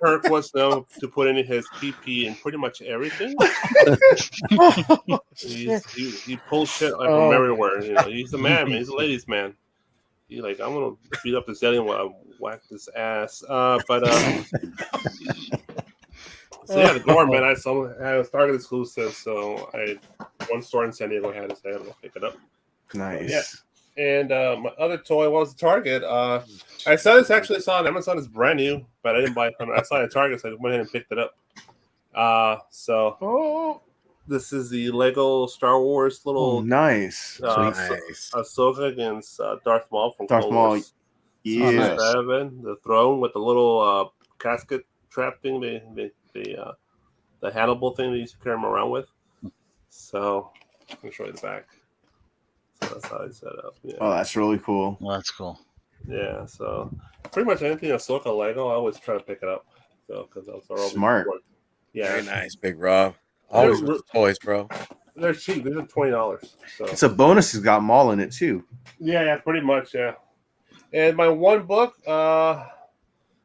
Speaker 4: Kirk was known to put in his PP in pretty much everything. He pulls shit from everywhere. He's a man. He's a ladies' man. He's like, I'm gonna beat up this alien while I whack this ass. So yeah, the Gorn, man. I was Target exclusive, so one store in San Diego had it, so I had to go pick it up.
Speaker 3: Nice.
Speaker 4: Yeah. And my other toy was the Target. I actually saw on Amazon. It's brand new, but I didn't buy it from it. I saw it at Target, so I went ahead and picked it up. This is the Lego Star Wars little
Speaker 3: nice.
Speaker 4: Ahsoka against Darth Maul from
Speaker 3: Darth
Speaker 4: Clone
Speaker 3: Maul.
Speaker 4: Wars.
Speaker 3: Yeah.
Speaker 4: The throne with the little casket trap thing, the Hannibal thing they used to carry him around with. So let me show you the back. So that's how I set up. Yeah.
Speaker 3: Oh, that's really cool.
Speaker 2: Well, that's cool.
Speaker 4: Yeah, so pretty much anything Ahsoka Lego, I always try to pick it up. So because those are
Speaker 3: smart.
Speaker 4: Yeah,
Speaker 1: Very nice, Big Rob. Always with the toys, bro.
Speaker 4: They're cheap. These are $20. So
Speaker 3: It's a bonus. Has got Maul in it too.
Speaker 4: yeah, pretty much. Yeah. And my one book, I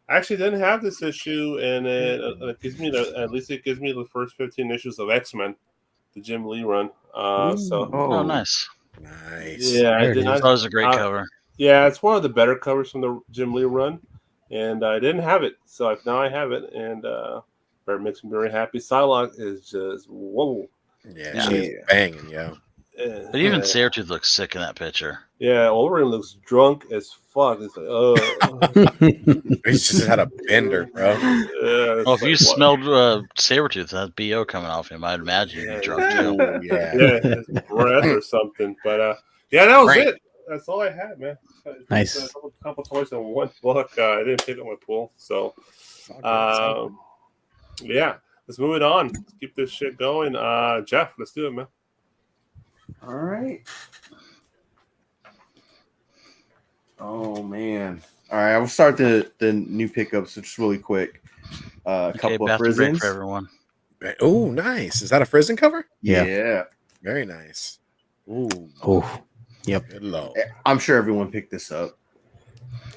Speaker 4: actually didn't have this issue, and it gives me at least it gives me the first 15 issues of X-Men, the Jim Lee run.
Speaker 2: Oh, nice.
Speaker 1: Nice.
Speaker 4: Yeah,
Speaker 2: That was a great cover.
Speaker 4: Yeah, it's one of the better covers from the Jim Lee run, and I didn't have it, so now I have it, and it makes me very happy. Psylocke is just whoa.
Speaker 1: Yeah, she's banging, yo.
Speaker 2: But even Sabretooth looks sick in that picture.
Speaker 4: Yeah, Wolverine looks drunk as fuck. It's like,
Speaker 1: He's just had a bender, bro.
Speaker 4: Yeah,
Speaker 2: well, if you smelled Sabretooth, that BO coming off him, I'd imagine you'd be drunk too.
Speaker 4: Yeah, his breath or something. But yeah, that was it. That's all I had, man.
Speaker 5: Nice.
Speaker 4: A couple toys in one book. I didn't pick up my pool, so yeah. Let's move it on. Let's keep this shit going. Jeff, let's do it, man.
Speaker 3: All right. Oh man. All right, I will start the new pickups just really quick. A couple of prisons
Speaker 2: for everyone.
Speaker 1: Oh, nice. Is that a Frizzen cover?
Speaker 3: Yeah.
Speaker 1: Very nice. Ooh.
Speaker 5: Oh. Yep.
Speaker 1: Good Lord.
Speaker 3: I'm sure everyone picked this up.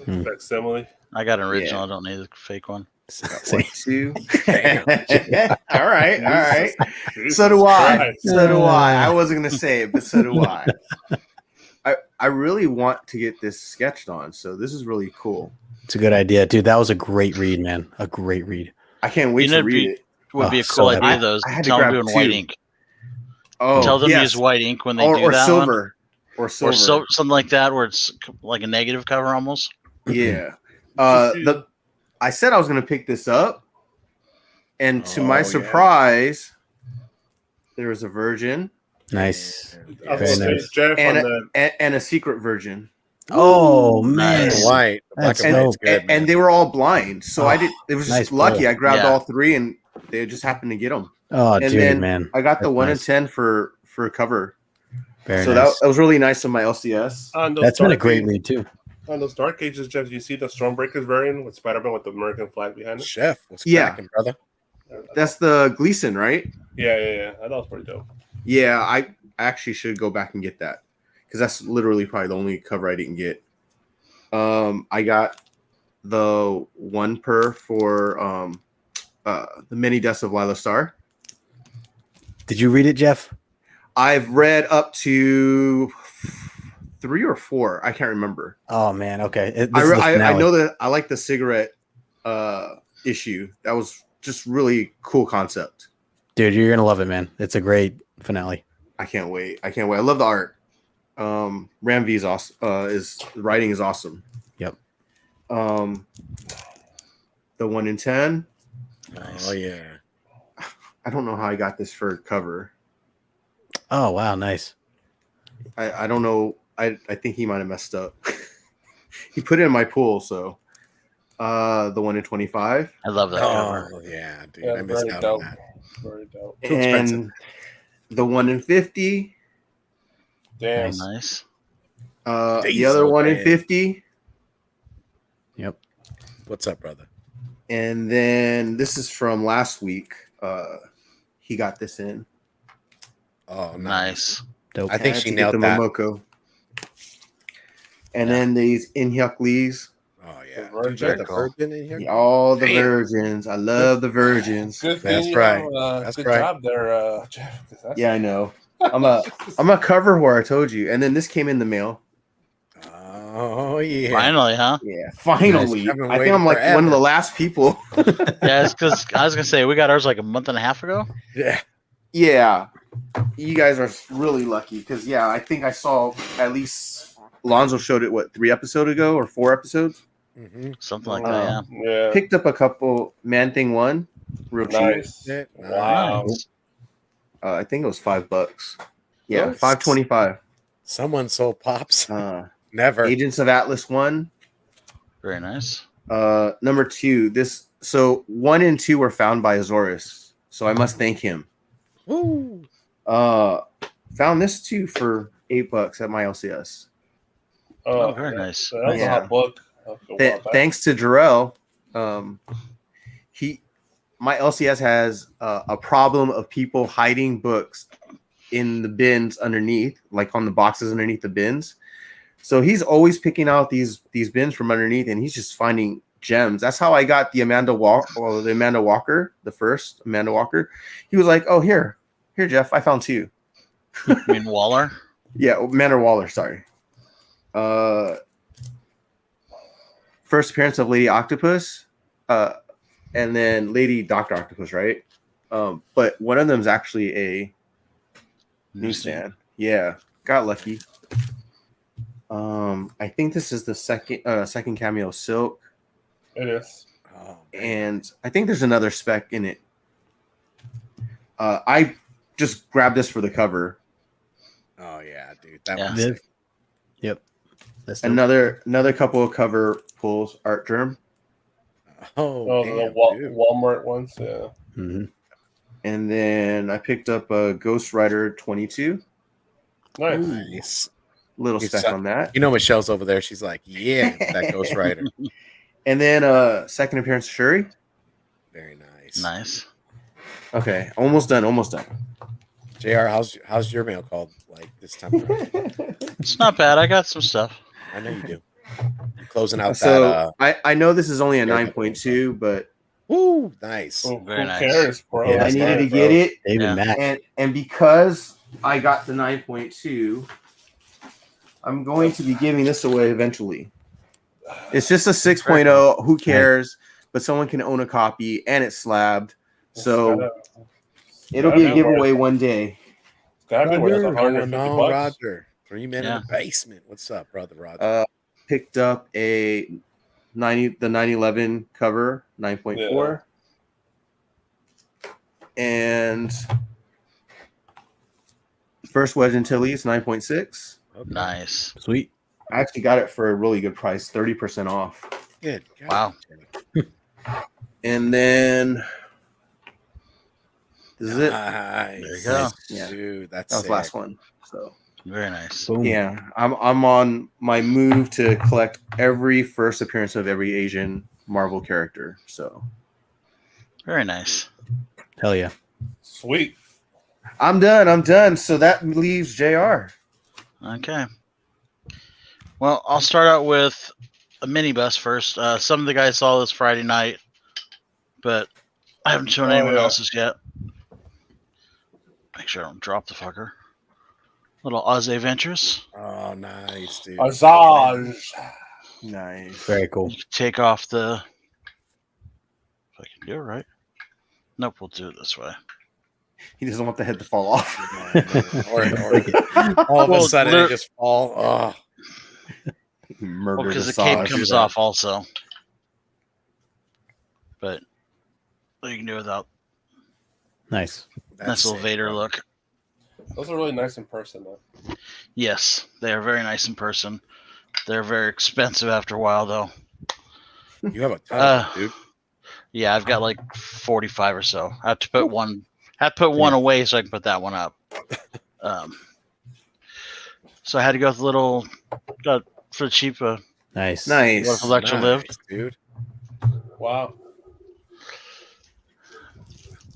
Speaker 4: Facsimile.
Speaker 2: I got an original. I don't need a fake one.
Speaker 3: One, two. All right. So do I. I wasn't gonna say it, but so do I. I really want to get this sketched on, so this is really cool.
Speaker 5: It's a good idea, dude. That was a great read, man. A great read.
Speaker 3: I can't wait to read it.
Speaker 2: Would be a cool idea, though. Tell them doing white ink.
Speaker 3: Oh,
Speaker 2: tell them use white ink when they do
Speaker 3: or
Speaker 2: that
Speaker 3: silver.
Speaker 2: One.
Speaker 3: Or silver.
Speaker 2: Or something like that, where it's like a negative cover almost.
Speaker 3: Yeah. I said I was going to pick this up, and to my surprise, there was a virgin.
Speaker 5: Nice.
Speaker 3: Very nice. And a secret virgin.
Speaker 5: Oh man,
Speaker 1: white.
Speaker 3: And they were all blind, so I did. It was just lucky. I grabbed all three, and they just happened to get them.
Speaker 5: Oh,
Speaker 3: and
Speaker 5: dude,
Speaker 3: then
Speaker 5: man,
Speaker 3: I got the 1 in 10 for a cover.
Speaker 5: Very
Speaker 3: so
Speaker 5: nice.
Speaker 3: that was really nice on my LCS.
Speaker 5: That's been a great read too.
Speaker 4: On those Dark Ages, Jeff, you see the Stormbreakers variant with Spider-Man with the American flag behind it?
Speaker 1: Chef, what's cracking, brother?
Speaker 3: That's the Gleason, right?
Speaker 4: Yeah. I thought it was pretty dope.
Speaker 3: Yeah, I actually should go back and get that because that's literally probably the only cover I didn't get. I got the one per for the Many Deaths of Lila Starr.
Speaker 5: Did you read it, Jeff?
Speaker 3: I've read up to 3 or 4. I can't remember.
Speaker 5: Oh man, okay.
Speaker 3: I know that I like the cigarette issue. That was just really cool concept.
Speaker 5: Dude, you're gonna love it, man. It's a great finale.
Speaker 3: I can't wait. I love the art. Ram V's awesome. The writing is awesome.
Speaker 5: Yep.
Speaker 3: The 1 in 10.
Speaker 2: Nice.
Speaker 1: Oh yeah.
Speaker 3: I don't know how I got this for cover.
Speaker 5: Oh wow, nice.
Speaker 3: I don't know. I think he might have messed up. He put it in my pool, so the 1 in 25.
Speaker 2: I love that cover.
Speaker 1: Oh yeah, dude.
Speaker 4: Yeah,
Speaker 1: I missed
Speaker 4: very
Speaker 1: out
Speaker 4: dope.
Speaker 1: on that.
Speaker 4: Very dope.
Speaker 1: Too expensive.
Speaker 3: And the 1 in 50.
Speaker 4: Damn.
Speaker 2: Nice.
Speaker 3: The
Speaker 1: Diesel,
Speaker 3: other 1 in
Speaker 1: man.
Speaker 3: 50.
Speaker 5: Yep.
Speaker 1: What's up, brother?
Speaker 3: And then this is from last week. He got this in.
Speaker 1: Oh,
Speaker 2: Nice.
Speaker 5: Dope.
Speaker 1: I think
Speaker 3: Had
Speaker 1: she
Speaker 3: to get
Speaker 1: nailed
Speaker 3: the
Speaker 1: that.
Speaker 3: Momoko. And then these Inhyuk Lees.
Speaker 1: Oh yeah.
Speaker 4: The
Speaker 1: Dude, you got
Speaker 2: Virgin.
Speaker 1: the virgin in here.
Speaker 3: All the
Speaker 1: Damn.
Speaker 3: virgins. I love the virgins.
Speaker 4: Good
Speaker 1: That's
Speaker 4: thing
Speaker 1: right.
Speaker 4: you have,
Speaker 1: That's
Speaker 4: good
Speaker 1: right.
Speaker 4: job there, Jeff. 'cause that's-
Speaker 3: Yeah, I know. I'm a cover whore, I told you. And then this came in the mail.
Speaker 1: Oh yeah.
Speaker 2: Finally, huh?
Speaker 3: Yeah, finally.
Speaker 1: Nice. I've been
Speaker 3: I think
Speaker 1: waiting
Speaker 3: I'm like
Speaker 1: forever.
Speaker 3: one of the last people.
Speaker 2: Yeah, it's because I was gonna say we got ours like a month and a half ago.
Speaker 1: Yeah.
Speaker 3: Yeah, you guys are really lucky because I think I saw at least Lonzo showed it 3 episodes ago or 4 episodes.
Speaker 1: Mm-hmm.
Speaker 2: Something like that. Yeah.
Speaker 4: Yeah.
Speaker 3: Picked up a couple Man Thing 1, real cheap.
Speaker 4: Nice.
Speaker 1: Yeah.
Speaker 4: Wow.
Speaker 2: Nice.
Speaker 3: I think it was $5. Yeah,
Speaker 1: Nice.
Speaker 3: $5.25.
Speaker 1: Someone sold pops.
Speaker 3: Agents
Speaker 1: Never.
Speaker 3: of Atlas 1.
Speaker 2: Very nice.
Speaker 3: Number 2. So 1 and 2 were found by Azores, so I must thank him.
Speaker 1: Woo.
Speaker 3: Found this too for $8 at my LCS.
Speaker 2: Oh, very nice.
Speaker 4: That was a
Speaker 3: Yeah.
Speaker 4: hot book.
Speaker 3: Thanks to Jarrell, my LCS has a problem of people hiding books in the bins underneath, like on the boxes underneath the bins. So he's always picking out these bins from underneath, and he's just finding gems. That's how I got the Amanda Walker, the first Amanda Walker. He was like, "Oh, here, Jeff, I found 2."
Speaker 2: You mean Waller?
Speaker 3: Yeah, Amanda Waller. Sorry. First appearance of Lady Octopus, and then Lady Dr. Octopus, right? But one of them is actually a newsstand. Yeah, got lucky. I think this is the second cameo Silk,
Speaker 4: It is.
Speaker 1: Oh,
Speaker 3: and I think there's another spec in it. I just grabbed this for the cover.
Speaker 1: oh yeah, dude. That
Speaker 2: Yeah.
Speaker 1: one's sick.
Speaker 5: Yep. That's dope.
Speaker 3: Another couple of cover pulls. Art Germ.
Speaker 1: Oh,
Speaker 4: The
Speaker 1: damn, dude.
Speaker 4: Walmart ones. Yeah.
Speaker 5: Mhm.
Speaker 3: And then I picked up a Ghost Rider 22.
Speaker 4: Nice.
Speaker 1: Nice.
Speaker 3: Little
Speaker 1: It's
Speaker 3: spec
Speaker 1: a-
Speaker 3: on that.
Speaker 1: You know Michelle's over there. She's like, yeah, that Ghost Rider.
Speaker 3: And then second appearance of Shuri.
Speaker 1: Very nice.
Speaker 2: Nice.
Speaker 3: Okay, almost done.
Speaker 1: JR, how's your mail called like this time around?
Speaker 2: It's not bad. I got some stuff.
Speaker 1: I know you do. You're closing out
Speaker 3: So
Speaker 1: that.
Speaker 3: I know this is only a
Speaker 1: yeah,
Speaker 3: 9.2, but
Speaker 1: Woo, nice.
Speaker 4: Who
Speaker 2: Very nice.
Speaker 4: cares, bro?
Speaker 5: Yeah,
Speaker 3: I
Speaker 4: That's
Speaker 3: needed
Speaker 4: fine,
Speaker 3: to
Speaker 4: bro.
Speaker 3: get it,
Speaker 5: David
Speaker 2: Yeah.
Speaker 5: Mack.
Speaker 3: and because I got the 9.2, I'm going to be giving this away eventually. It's just a 6.0. Who cares? But someone can own a copy, and it's slabbed, so it'll be a giveaway one day.
Speaker 4: It's gotta be worth
Speaker 1: What's going on,
Speaker 4: $150.
Speaker 1: Roger? 3 men
Speaker 2: Yeah.
Speaker 1: in the basement. What's up, brother Roger?
Speaker 3: Picked up the 9/11 cover 9.4, and first Wedge Antilles 9.6.
Speaker 1: Okay.
Speaker 2: Nice.
Speaker 5: Sweet.
Speaker 3: I actually got it for a really good price, 30% off.
Speaker 1: Good.
Speaker 2: Wow.
Speaker 3: And then this is it.
Speaker 1: Nice.
Speaker 2: There you go.
Speaker 3: Yeah.
Speaker 1: Dude, that's
Speaker 3: That was
Speaker 1: sick.
Speaker 3: the last one. So
Speaker 2: Very nice.
Speaker 5: Boom.
Speaker 3: yeah, I'm on my move to collect every first appearance of every Asian Marvel character. So
Speaker 2: Very nice.
Speaker 5: Hell yeah.
Speaker 4: Sweet.
Speaker 3: I'm done. So that leaves JR.
Speaker 2: Okay. Well, I'll start out with a minibus first. Some of the guys saw this Friday night, but I haven't shown anyone else's yet. Make sure I don't drop the fucker. Little Oz Adventures.
Speaker 1: Oh, nice, dude.
Speaker 4: Azaz.
Speaker 3: Nice.
Speaker 5: Very cool.
Speaker 2: You can take off the. If I can do it right. Nope, we'll do it this way.
Speaker 3: He doesn't want the head to fall off.
Speaker 1: or all of a
Speaker 2: Well,
Speaker 1: sudden it just fall. Oh,
Speaker 3: Murder
Speaker 2: Because the
Speaker 3: Asajj.
Speaker 2: cape comes off also. But you can do it without.
Speaker 5: Nice.
Speaker 2: Nice little
Speaker 1: sick,
Speaker 2: Vader
Speaker 1: bro.
Speaker 2: look.
Speaker 4: Those are really nice in person, though.
Speaker 2: Yes, they are very nice in person. They're very expensive after a while, though.
Speaker 1: You have a ton of them, dude.
Speaker 2: Yeah, I've got like 45 or so. I have to put one. One away so I can put that one up. So I had to go with a little for the cheap.
Speaker 5: Nice.
Speaker 3: Nice.
Speaker 2: What if Electra
Speaker 1: Nice,
Speaker 2: lived?
Speaker 1: dude.
Speaker 4: Wow.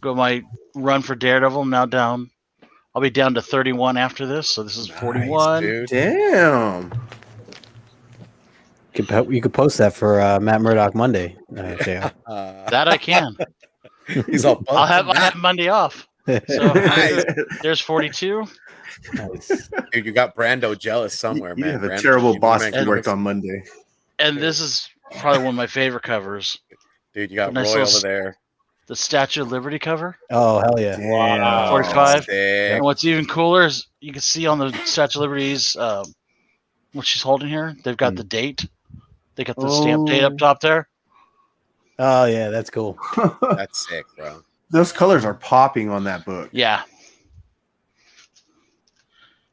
Speaker 2: Go my run for Daredevil. Now down. I'll be down to 31 after this. So this is
Speaker 1: Nice,
Speaker 2: 41.
Speaker 1: dude.
Speaker 3: Damn.
Speaker 5: You could post that for Matt Murdock Monday. JR.
Speaker 2: That I can.
Speaker 1: He's all
Speaker 2: I
Speaker 1: pumped.
Speaker 2: have Monday off. So
Speaker 1: Nice.
Speaker 2: there's 42.
Speaker 5: Nice.
Speaker 1: Dude, you got Brando jealous somewhere,
Speaker 3: You
Speaker 1: man.
Speaker 3: have a
Speaker 1: Brando,
Speaker 3: terrible
Speaker 1: you
Speaker 3: boss
Speaker 1: make
Speaker 3: if you worked
Speaker 1: comics.
Speaker 3: on Monday.
Speaker 2: And this is probably one of my favorite covers.
Speaker 1: Dude, you got
Speaker 2: Nice
Speaker 1: Roy
Speaker 2: little
Speaker 1: over there.
Speaker 2: The Statue of Liberty cover.
Speaker 5: Oh, hell yeah.
Speaker 3: Damn.
Speaker 2: 45.
Speaker 1: Sick.
Speaker 2: And what's even cooler is you can see on the Statue of Liberty's what she's holding here. They've got the date. They got the stamp date up top there.
Speaker 5: Oh, yeah. That's cool.
Speaker 1: That's sick, bro.
Speaker 3: Those colors are popping on that book.
Speaker 2: Yeah.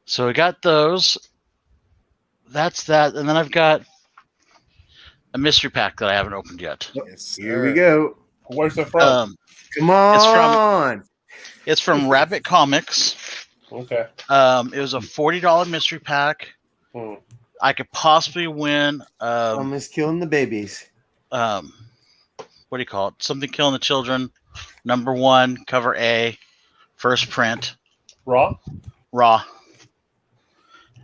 Speaker 2: So we got those. That's that. And then I've got a mystery pack that I haven't opened yet.
Speaker 1: Yes,
Speaker 3: Here we
Speaker 1: sir.
Speaker 3: go.
Speaker 4: Where's it from?
Speaker 3: Come on.
Speaker 2: It's from Rabbit Comics.
Speaker 4: Okay.
Speaker 2: It was a $40 mystery pack.
Speaker 4: Hmm.
Speaker 2: I could possibly win.
Speaker 3: I miss killing the babies.
Speaker 2: What do you call it? Something Killing the Children. #1, cover A, first print,
Speaker 4: Raw?
Speaker 2: raw.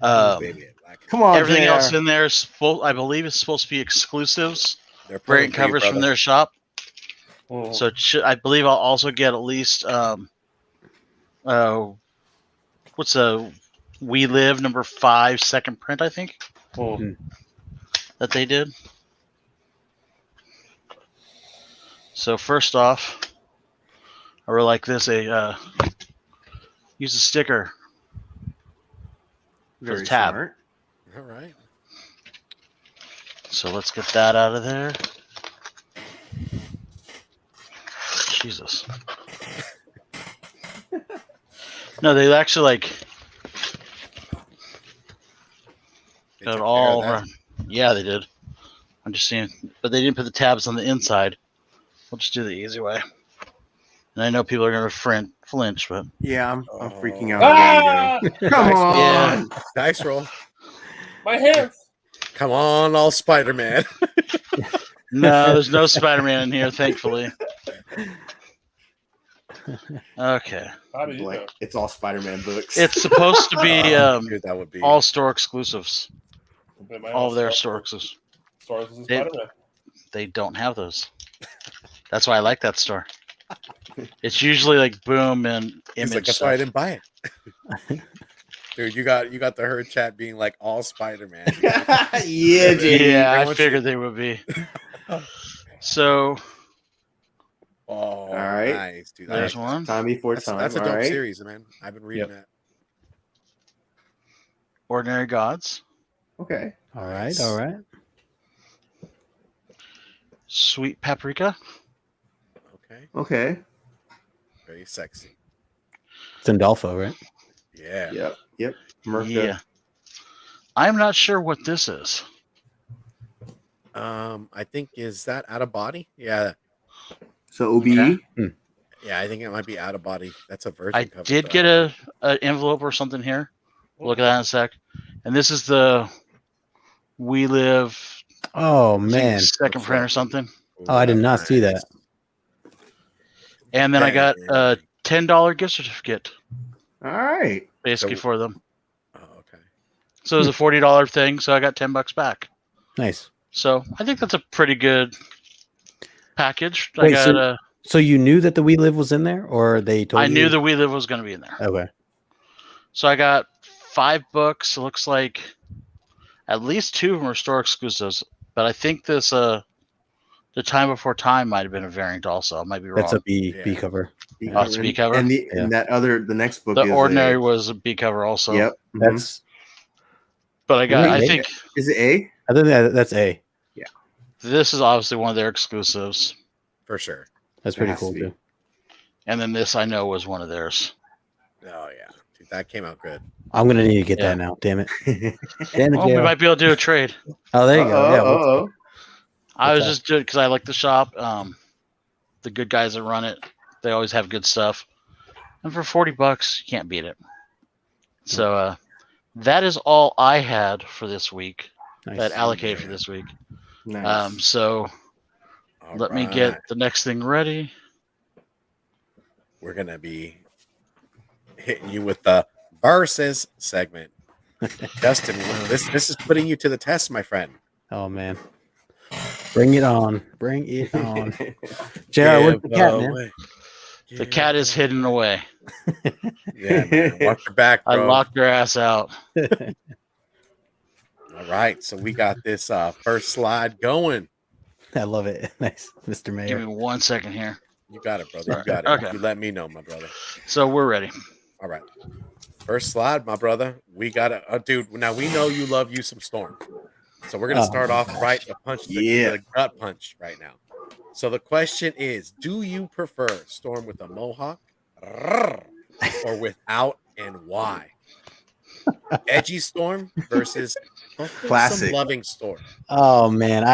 Speaker 1: Baby, like,
Speaker 3: Come on,
Speaker 2: Everything
Speaker 3: JR.
Speaker 2: else in there is I believe is supposed to be exclusives.
Speaker 1: they're pulling
Speaker 2: Variant
Speaker 1: for you,
Speaker 2: covers from
Speaker 1: brother.
Speaker 2: their shop.
Speaker 4: Hmm.
Speaker 2: So I believe I'll also get at least what's a We Live #5 second print, I think,
Speaker 4: Hmm.
Speaker 2: that they did. So first off, I really like this. Use a sticker. There's a
Speaker 3: Very
Speaker 2: tab.
Speaker 3: smart.
Speaker 1: All right.
Speaker 2: So let's get that out of there. Jesus. No, they actually like
Speaker 1: They
Speaker 2: got
Speaker 1: took
Speaker 2: it
Speaker 1: care
Speaker 2: all
Speaker 1: of that.
Speaker 2: around. Yeah, they did. I'm just seeing, but they didn't put the tabs on the inside. We'll just do the easy way. And I know people are gonna flinch, but
Speaker 3: Yeah, I'm freaking out.
Speaker 4: Ah!
Speaker 3: Come
Speaker 1: Nice.
Speaker 3: on.
Speaker 2: Yeah.
Speaker 1: Dice roll.
Speaker 4: My hands!
Speaker 1: Come on, all Spider-Man.
Speaker 2: no, there's no Spider-Man in here, thankfully. Okay,
Speaker 4: How do you know?
Speaker 3: Like, it's all Spider-Man books.
Speaker 2: it's supposed to be
Speaker 1: Dude, that would be
Speaker 2: all store exclusives.
Speaker 4: Am I
Speaker 2: All
Speaker 4: on
Speaker 2: of their
Speaker 4: Star-
Speaker 2: store exclusives.
Speaker 4: Star Wars and
Speaker 2: It-
Speaker 4: Spider-Man?
Speaker 2: They don't have those. That's why I like that store. It's usually like Boom and
Speaker 1: He's
Speaker 2: Image
Speaker 1: like, that's why I
Speaker 2: stuff.
Speaker 1: didn't buy it. Dude, you got the herd chat being like all Spider-Man.
Speaker 3: yeah, JD.
Speaker 2: Yeah, I
Speaker 3: everyone's-
Speaker 2: figured they would be. So
Speaker 1: Oh,
Speaker 3: All right.
Speaker 1: nice, dude.
Speaker 2: there's
Speaker 1: That's-
Speaker 2: one.
Speaker 3: Time before
Speaker 1: That's,
Speaker 3: time.
Speaker 1: that's a
Speaker 3: all
Speaker 1: dope
Speaker 3: right.
Speaker 1: series, man. I've been reading that.
Speaker 2: Ordinary Gods.
Speaker 3: Okay.
Speaker 5: All right.
Speaker 1: Nice.
Speaker 5: All right.
Speaker 2: Sweet Paprika.
Speaker 1: Okay,
Speaker 3: Okay.
Speaker 1: very sexy.
Speaker 5: It's Indolfo, right?
Speaker 1: Yeah.
Speaker 3: Yep. Murka.
Speaker 2: Yeah. I'm not sure what this is.
Speaker 1: I think is that Out of Body? Yeah,
Speaker 3: So OBE.
Speaker 2: Okay.
Speaker 1: yeah. I think it might be Out of Body. That's a virgin
Speaker 2: I
Speaker 1: cover.
Speaker 2: did
Speaker 1: but
Speaker 2: get an envelope or something here. We'll look at that in a sec. And this is the We Live
Speaker 5: Oh,
Speaker 2: I think
Speaker 5: man.
Speaker 2: second
Speaker 1: What's
Speaker 2: print
Speaker 1: that?
Speaker 2: or something.
Speaker 5: Oh, I did not see that.
Speaker 2: And then I got a $10 gift certificate
Speaker 3: All right.
Speaker 2: basically for them.
Speaker 1: Oh, okay.
Speaker 2: So it was a $40 thing, so I got $10 back.
Speaker 5: Nice.
Speaker 2: So I think that's a pretty good package.
Speaker 5: Wait,
Speaker 2: I got
Speaker 5: so you knew that the We Live was in there, or they told you?
Speaker 2: I knew the We Live was going to be in there.
Speaker 5: Okay.
Speaker 2: So I got 5 books. It looks like at least 2 of them are store exclusives, but I think this The Time Before Time might have been a variant also. I might be wrong.
Speaker 5: That's a B cover.
Speaker 2: Oh, it's a B cover?
Speaker 3: And
Speaker 5: Yeah.
Speaker 3: and the next book
Speaker 2: The
Speaker 3: is
Speaker 2: Ordinary was a B cover also.
Speaker 3: Yep.
Speaker 5: That's
Speaker 2: But I
Speaker 5: Wait,
Speaker 2: think
Speaker 3: Is it A?
Speaker 5: I think that's A.
Speaker 2: this is obviously one of their exclusives.
Speaker 1: For sure.
Speaker 5: That's pretty
Speaker 3: has to
Speaker 5: cool
Speaker 3: be.
Speaker 5: too.
Speaker 2: And then this I know was one of theirs.
Speaker 1: Oh yeah, dude, that came out good.
Speaker 5: I'm gonna need to get
Speaker 2: Yeah.
Speaker 5: that now. Damn it. Damn it,
Speaker 2: Well, we
Speaker 5: JR.
Speaker 2: might be able to do a trade.
Speaker 5: Oh, there you go. Yeah.
Speaker 3: Uh-oh.
Speaker 2: I was
Speaker 5: What's
Speaker 2: just doing because I like the shop. The good guys that run it, they always have good stuff. And for $40, you can't beat it. So that is all I had for this week.
Speaker 5: Nice.
Speaker 2: That allocated for this week.
Speaker 3: Nice.
Speaker 2: So
Speaker 1: All
Speaker 2: let me
Speaker 1: right.
Speaker 2: get the next thing ready.
Speaker 1: We're gonna be hitting you with the versus segment. Justin, this is putting you to the test, my friend.
Speaker 5: Oh man. Bring it on. Bring it on. JR, where's the cat, man?
Speaker 2: The cat is hidden away.
Speaker 1: Yeah, man. Watch your back,
Speaker 2: I
Speaker 1: bro.
Speaker 2: locked your ass out.
Speaker 1: All right, so we got this first slide going.
Speaker 5: I love it. Nice, Mr.
Speaker 2: Give
Speaker 5: Mayor.
Speaker 2: me 1 second here.
Speaker 1: You got it, brother. You
Speaker 2: Sorry.
Speaker 1: got it.
Speaker 2: Okay.
Speaker 1: You let me know, my brother.
Speaker 2: So we're ready.
Speaker 1: All right. First slide, my brother. We got a dude. Now we know you love you some Storm. So we're gonna start off right the gut punch right now. So the question is, do you prefer Storm with a mohawk or without, and why? Edgy Storm versus
Speaker 3: Classic.
Speaker 1: loving Storm.
Speaker 5: Oh man,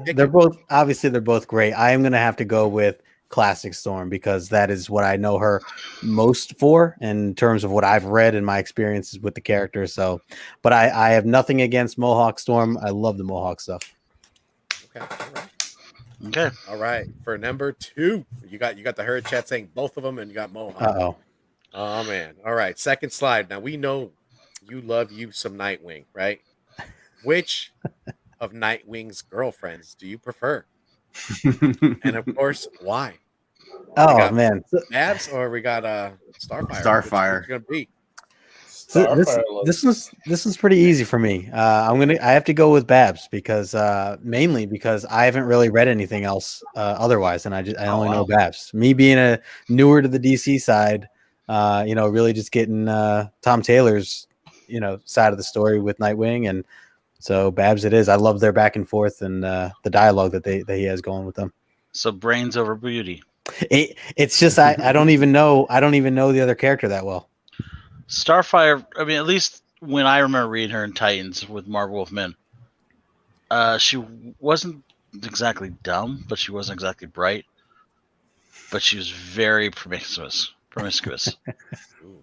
Speaker 5: they're both great. I am gonna have to go with Classic Storm because that is what I know her most for in terms of what I've read and my experiences with the character. So, but I have nothing against Mohawk Storm. I love the Mohawk stuff.
Speaker 1: Okay. All right.
Speaker 2: Okay.
Speaker 1: All right. For number 2, you got the herd chat saying both of them, and you got Mohawk.
Speaker 5: Uh-oh.
Speaker 1: Oh man. All right. Second slide. Now we know you love you some Nightwing, right? Which of Nightwing's girlfriends do you prefer? And of course, why?
Speaker 5: Oh man.
Speaker 1: Babs or we got Starfire?
Speaker 3: Starfire.
Speaker 1: Which gonna be?
Speaker 5: So this is pretty easy for me. I have to go with Babs because mainly because I haven't really read anything else otherwise, and I only know Babs. Me being a newer to the DC side, really just getting Tom Taylor's side of the story with Nightwing, and so Babs it is. I love their back and forth and the dialogue that he has going with them.
Speaker 2: So brains over beauty.
Speaker 5: It's just I don't even know the other character that well.
Speaker 2: Starfire, I mean, at least when I remember reading her in Titans with Marvel Wolfman, she wasn't exactly dumb, but she wasn't exactly bright. But she was very promiscuous.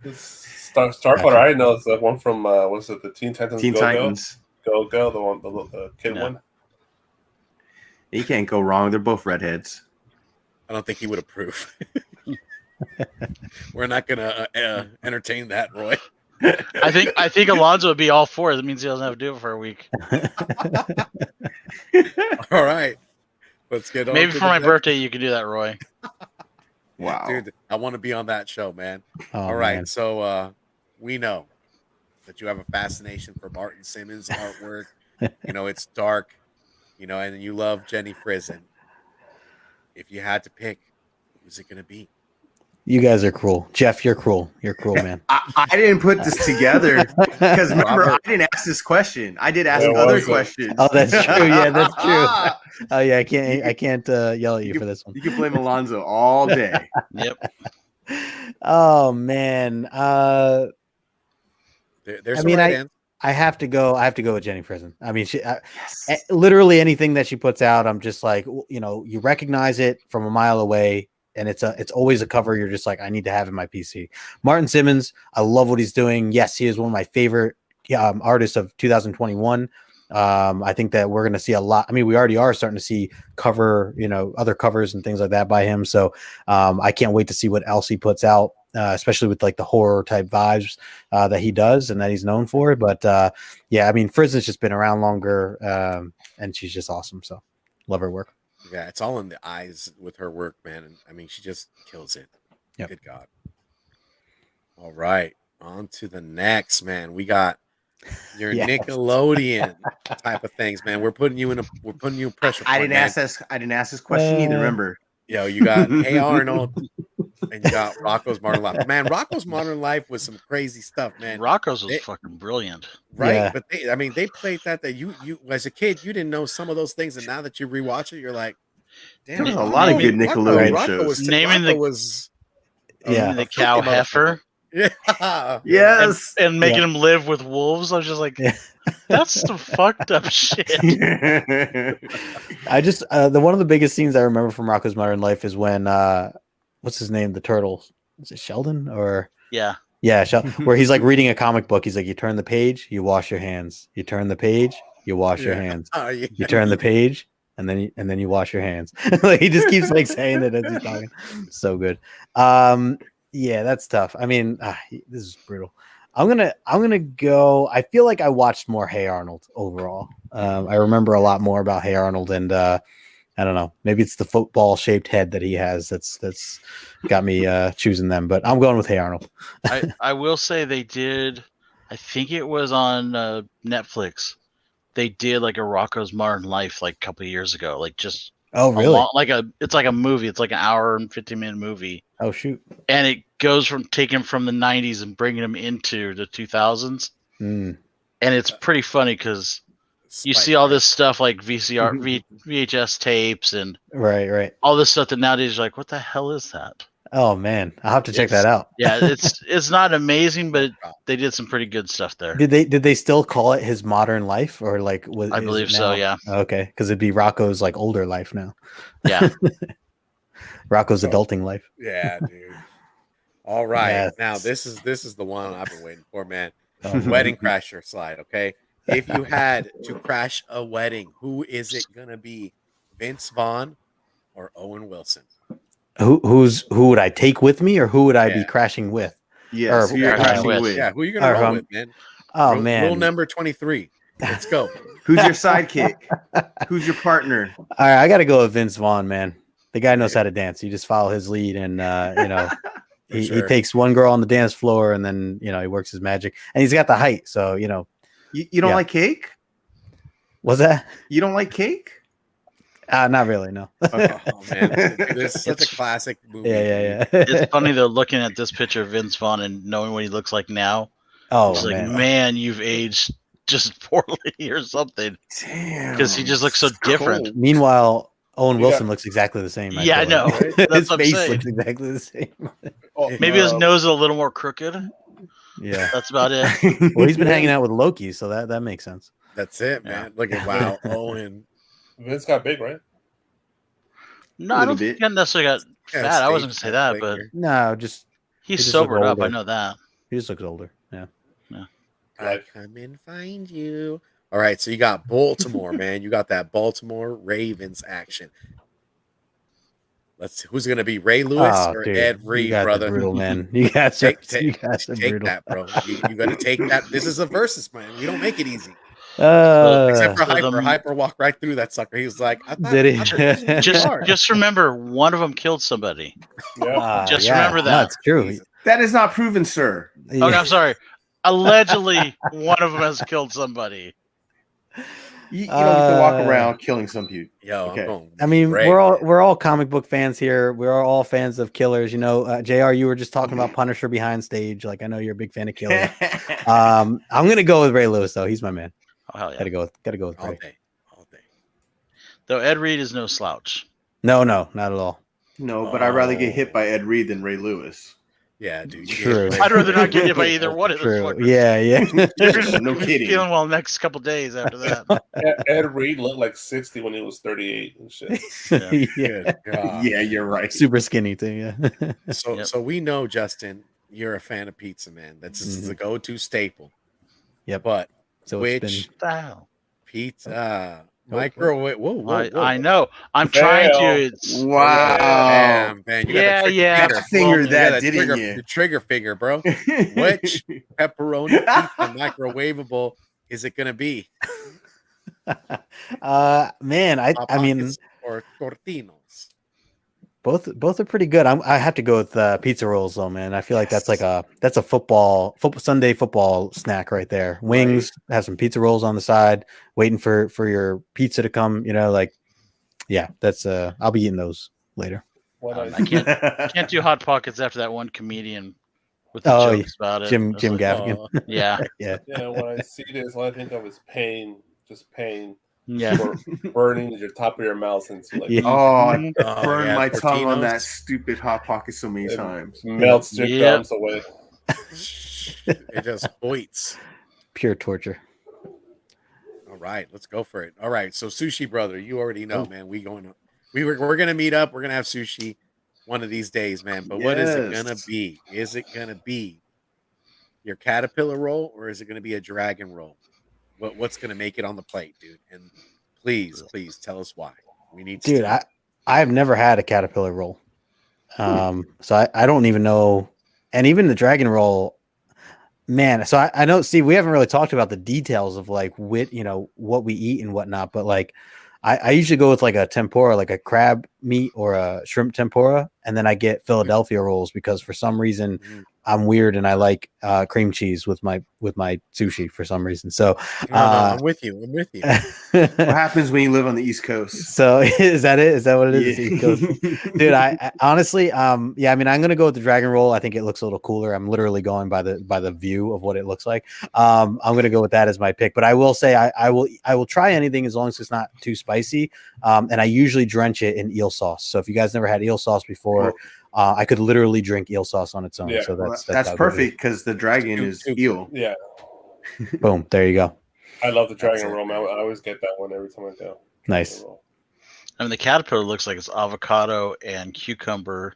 Speaker 4: Starfire, I know is the one from what's it? The Teen Titans.
Speaker 3: Teen Titans.
Speaker 4: Go, the one, the kid one.
Speaker 3: You can't go wrong. They're both redheads.
Speaker 1: I don't think he would approve. We're not gonna entertain that, Roy.
Speaker 2: I think Alonzo would be all for it. That means he doesn't have to do it for a week.
Speaker 1: All right, let's get on.
Speaker 2: Maybe
Speaker 1: to
Speaker 2: for
Speaker 1: the
Speaker 2: my
Speaker 1: next-
Speaker 2: birthday you could do that, Roy.
Speaker 3: Wow.
Speaker 1: dude. I want to be on that show, man.
Speaker 5: Oh,
Speaker 1: All right,
Speaker 5: man.
Speaker 1: so we know that you have a fascination for Martin Simmons artwork. It's dark, and you love Jenny Frison. If you had to pick, who's it gonna be?
Speaker 5: You guys are cruel. Jeff, you're cruel. You're cruel, man.
Speaker 3: I didn't put this together because remember,
Speaker 1: Robert.
Speaker 3: I didn't ask this question. I did ask
Speaker 4: There
Speaker 3: other
Speaker 4: was a-
Speaker 3: questions.
Speaker 5: Oh, that's true. Yeah, that's true. Oh yeah, I can't yell at you for this one.
Speaker 3: You can blame Alonzo all day.
Speaker 2: Yep.
Speaker 5: Oh man.
Speaker 1: There's
Speaker 5: I
Speaker 1: a
Speaker 5: mean,
Speaker 1: right answer.
Speaker 5: I have to go with Jenny Frison. I mean, literally anything that she puts out, I'm just like, you recognize it from a mile away, and it's always a cover. You're just like, I need to have in my PC. Martin Simmons, I love what he's doing. Yes, he is one of my favorite artists of 2021. I think that we're going to see a lot. I mean, we already are starting to see other covers and things like that by him. So I can't wait to see what else he puts out, especially with like the horror type vibes that he does and that he's known for. But yeah, I mean, Frizz's just been around longer, and she's just awesome. So love her work.
Speaker 1: Yeah, it's all in the eyes with her work, man. And I mean, she just kills it.
Speaker 5: Yep.
Speaker 1: Good God. All right, on to the next, man. We got your
Speaker 5: Yes.
Speaker 1: Nickelodeon type of things, man. We're putting you in pressure.
Speaker 3: I
Speaker 1: point,
Speaker 3: didn't
Speaker 1: man.
Speaker 3: ask this. I didn't ask this question either. Remember?
Speaker 1: Yo, you got Hey Arnold, and you got Rocco's Modern Life. Man, Rocco's Modern Life was some crazy stuff, man.
Speaker 2: Rocco's was fucking brilliant,
Speaker 1: right?
Speaker 5: Yeah.
Speaker 1: But they played that you as a kid, you didn't know some of those things, and now that you rewatch it, you're like, damn,
Speaker 3: There was a lot of good Nickelodeon shows.
Speaker 2: Naming
Speaker 1: was
Speaker 5: Yeah.
Speaker 2: the cow heifer.
Speaker 1: Yeah.
Speaker 3: Yes.
Speaker 2: And making him live with wolves. I was just like, that's some fucked up shit.
Speaker 5: I just one of the biggest scenes I remember from Rocco's Modern Life is when what's his name, the turtle, is it Sheldon or
Speaker 2: Yeah,
Speaker 5: where he's like reading a comic book. He's like, you turn the page, you wash your hands, you turn the page, you wash your hands,
Speaker 1: Oh, yeah.
Speaker 5: you turn the page, and then you wash your hands. Like, he just keeps like saying it as he's talking. So good. Yeah, that's tough. I mean, this is brutal. I'm gonna go. I feel like I watched more Hey Arnold overall. I remember a lot more about Hey Arnold, and I don't know. Maybe it's the football shaped head that he has that's got me choosing them. But I'm going with Hey Arnold.
Speaker 2: I will say they did. I think it was on Netflix. They did like a Rocco's Modern Life like a couple of years ago. Like just
Speaker 5: Oh really?
Speaker 2: It's like a movie. It's like an hour and 50-minute movie.
Speaker 5: Oh shoot!
Speaker 2: And it goes from taking from the 90s and bringing them into the 2000s.
Speaker 5: Mm.
Speaker 2: And it's pretty funny because you see all this stuff like VHS tapes and
Speaker 5: Right.
Speaker 2: all this stuff that nowadays you're like, what the hell is that?
Speaker 5: Oh man, I'll have to check that out.
Speaker 2: Yeah, it's not amazing, but they did some pretty good stuff there.
Speaker 5: Did they still call it His Modern Life, or like
Speaker 2: I believe so, yeah.
Speaker 5: Okay, because it'd be Rocco's like older life now.
Speaker 2: Yeah.
Speaker 5: Rocco's adulting life.
Speaker 1: Yeah, dude. All right.
Speaker 5: Yes.
Speaker 1: Now this is the one I've been waiting for, man.
Speaker 5: Oh.
Speaker 1: Wedding crasher slide, okay? If you had to crash a wedding, who is it gonna be? Vince Vaughn or Owen Wilson?
Speaker 5: Who would I take with me, or who would I be
Speaker 1: Yeah.
Speaker 5: crashing with?
Speaker 3: Yes.
Speaker 5: Or-
Speaker 3: Who you're
Speaker 2: or-
Speaker 3: crashing
Speaker 2: with.
Speaker 3: with?
Speaker 1: Yeah, who are you gonna roll with, man?
Speaker 5: Oh
Speaker 1: Rule
Speaker 5: man,
Speaker 1: number 23. Let's go.
Speaker 3: Who's your sidekick? Who's your partner?
Speaker 5: All right, I got to go with Vince Vaughn, man. The guy knows how to dance. You just follow his lead, and he
Speaker 1: sure.
Speaker 5: takes one girl on the dance floor, and then he works his magic, and he's got the height. So
Speaker 3: You don't
Speaker 5: Yeah.
Speaker 3: like cake?
Speaker 5: was that?
Speaker 3: You don't like cake?
Speaker 5: Not really, no.
Speaker 3: Okay.
Speaker 1: Oh man, this is such a classic movie.
Speaker 5: Yeah.
Speaker 2: It's funny though, looking at this picture of Vince Vaughn and knowing what he looks like now.
Speaker 5: Oh
Speaker 2: It's like,
Speaker 5: man.
Speaker 2: man, you've aged just poorly or something.
Speaker 3: Damn.
Speaker 2: Because he just looks so
Speaker 3: It's
Speaker 2: different.
Speaker 3: cold.
Speaker 5: Meanwhile, Owen
Speaker 4: You
Speaker 5: Wilson
Speaker 4: got-
Speaker 5: looks exactly the same.
Speaker 2: Yeah, I
Speaker 5: feel
Speaker 2: know.
Speaker 5: like.
Speaker 2: That's
Speaker 5: His
Speaker 2: what I'm
Speaker 5: face
Speaker 2: saying.
Speaker 5: looks exactly the same.
Speaker 4: Oh,
Speaker 2: Maybe his nose is a little more crooked.
Speaker 5: Yeah.
Speaker 2: That's about it.
Speaker 5: Well, he's been hanging out with Loki, so that makes sense.
Speaker 1: That's it, man. Look at wow, Owen.
Speaker 4: Vince got big, right?
Speaker 2: No, I
Speaker 3: Little
Speaker 2: don't think
Speaker 3: bit.
Speaker 2: he necessarily got
Speaker 1: Yeah,
Speaker 2: fat. I wasn't
Speaker 1: stage
Speaker 2: gonna say that, but
Speaker 1: figure.
Speaker 5: No, just
Speaker 2: he's
Speaker 5: just look
Speaker 2: sobered up. I
Speaker 5: older.
Speaker 2: know that.
Speaker 5: he just looks older. Yeah.
Speaker 1: I come and find you. All right, so you got Baltimore, man. You got that Baltimore Ravens action. Let's see who's gonna be Ray Lewis
Speaker 5: Oh,
Speaker 1: or
Speaker 5: dude,
Speaker 1: Ed
Speaker 5: you
Speaker 1: Reed,
Speaker 5: got the
Speaker 1: brother.
Speaker 5: brutal man. You got
Speaker 1: Take
Speaker 5: brutal.
Speaker 1: that, bro. You gotta take that. This is a versus, man. We don't make it easy.
Speaker 5: Uh,
Speaker 1: Except for
Speaker 2: so the-
Speaker 1: Hyper. Hyper walked right through that sucker. He was like, I thought,
Speaker 5: Did he?
Speaker 1: I thought this was
Speaker 2: Just
Speaker 1: hard.
Speaker 2: just remember, one of them killed somebody.
Speaker 4: Yeah.
Speaker 2: Just remember that.
Speaker 5: That's true.
Speaker 3: That is not proven, sir.
Speaker 2: Okay, I'm sorry. Allegedly, one of them has killed somebody.
Speaker 3: You don't get to walk
Speaker 5: Uh,
Speaker 3: around killing some people.
Speaker 1: Yo,
Speaker 3: Okay.
Speaker 1: I'm going.
Speaker 5: I mean,
Speaker 1: Ray,
Speaker 5: we're
Speaker 1: man.
Speaker 5: all comic book fans here. We're all fans of killers. JR, you were just talking about Punisher behind stage. Like, I know you're a big fan of killers. I'm gonna go with Ray Lewis though. He's my man.
Speaker 2: Oh hell yeah!
Speaker 5: Gotta go with
Speaker 1: all
Speaker 5: Ray.
Speaker 1: day, all day.
Speaker 2: Though Ed Reed is no slouch.
Speaker 5: No, not at all.
Speaker 3: No, but I'd rather get hit by Ed Reed than Ray Lewis.
Speaker 1: Yeah, dude. you
Speaker 5: True.
Speaker 1: get
Speaker 2: I'd rather not get hit by either one of those
Speaker 5: True.
Speaker 2: fuckers.
Speaker 5: Yeah.
Speaker 3: No kidding.
Speaker 2: Feeling well next couple days after that.
Speaker 4: Ed Reed looked like 60 when he was 38 and shit.
Speaker 5: yeah.
Speaker 1: Good God.
Speaker 3: Yeah, you're right.
Speaker 5: Super skinny too. Yeah.
Speaker 1: So,
Speaker 2: Yep.
Speaker 1: so we know, Justin, you're a fan of pizza, man. That's just the go-to staple.
Speaker 5: Yep.
Speaker 1: But
Speaker 5: So
Speaker 1: which
Speaker 5: it's
Speaker 2: What the hell?
Speaker 1: pizza. Microwave. Whoa.
Speaker 2: I know. I'm trying to.
Speaker 4: Fail.
Speaker 2: It's
Speaker 3: Wow.
Speaker 1: Damn, man. You got
Speaker 2: Yeah,
Speaker 1: the trigger
Speaker 2: yeah.
Speaker 1: finger.
Speaker 3: Finger
Speaker 1: You got
Speaker 3: that,
Speaker 1: that
Speaker 3: didn't
Speaker 1: trigger,
Speaker 3: you?
Speaker 1: the trigger finger, bro. Which pepperoni pizza microwavable is it gonna be?
Speaker 5: Man, I
Speaker 1: Hot
Speaker 5: mean,
Speaker 1: Pockets or Tortinos?
Speaker 5: both are pretty good. I have to go with pizza rolls though, man. I feel like that's like a football Sunday football snack right there. Wings, have some pizza rolls on the side, waiting for your pizza to come. You know, like yeah, that's I'll be eating those later.
Speaker 2: I can't do Hot Pockets after that one comedian with the
Speaker 5: Oh,
Speaker 2: jokes about it.
Speaker 5: Jim
Speaker 2: It's like,
Speaker 5: Gaffigan.
Speaker 1: Oh,
Speaker 2: yeah,
Speaker 5: Yeah.
Speaker 4: Yeah, when I see this, all I think of is pain, just pain,
Speaker 2: yeah.
Speaker 4: burning your top of your mouth into like
Speaker 5: Yeah.
Speaker 3: Oh, I
Speaker 1: oh,
Speaker 3: burned
Speaker 1: yeah,
Speaker 3: my tongue on
Speaker 1: Tortinos.
Speaker 3: that stupid Hot Pocket so many
Speaker 4: It
Speaker 3: times.
Speaker 4: melts your
Speaker 2: Yep.
Speaker 4: gums away.
Speaker 1: It just hoits.
Speaker 5: Pure torture.
Speaker 1: All right, let's go for it. All right, so Sushi Brother, you already know, man. We're gonna meet up. We're gonna have sushi one of these days, man. But what is it gonna
Speaker 3: Yes.
Speaker 1: be? Is it gonna be your caterpillar roll or is it gonna be a dragon roll? What's gonna make it on the plate, dude? And please tell us why. We need to
Speaker 5: Dude,
Speaker 1: know.
Speaker 5: I've never had a caterpillar roll. So I don't even know. And even the dragon roll, man. So I know, Steve, we haven't really talked about the details of like what we eat and whatnot, but like I usually go with like a tempura, like a crab meat or a shrimp tempura, and then I get Philadelphia rolls because for some reason I'm weird and I like cream cheese with my sushi for some reason. So
Speaker 1: No, I'm with you.
Speaker 3: What happens when you live on the East Coast?
Speaker 5: So is that it? Is that what it is?
Speaker 3: Yeah.
Speaker 5: East Coast? Dude, I honestly, yeah, I mean, I'm gonna go with the dragon roll. I think it looks a little cooler. I'm literally going by the view of what it looks like. I'm gonna go with that as my pick. But I will say I will try anything as long as it's not too spicy. And I usually drench it in eel sauce. So if you guys never had eel sauce before, I could literally drink eel sauce on its own.
Speaker 4: Yeah.
Speaker 5: So
Speaker 3: That's perfect because the dragon is eel.
Speaker 4: Yeah,
Speaker 5: Boom, there you go.
Speaker 4: I love the dragon
Speaker 1: That's it,
Speaker 4: roll, man.
Speaker 1: man.
Speaker 4: I always get that one every time I go.
Speaker 5: Nice.
Speaker 4: Dragon roll.
Speaker 2: I mean, the caterpillar looks like it's avocado and cucumber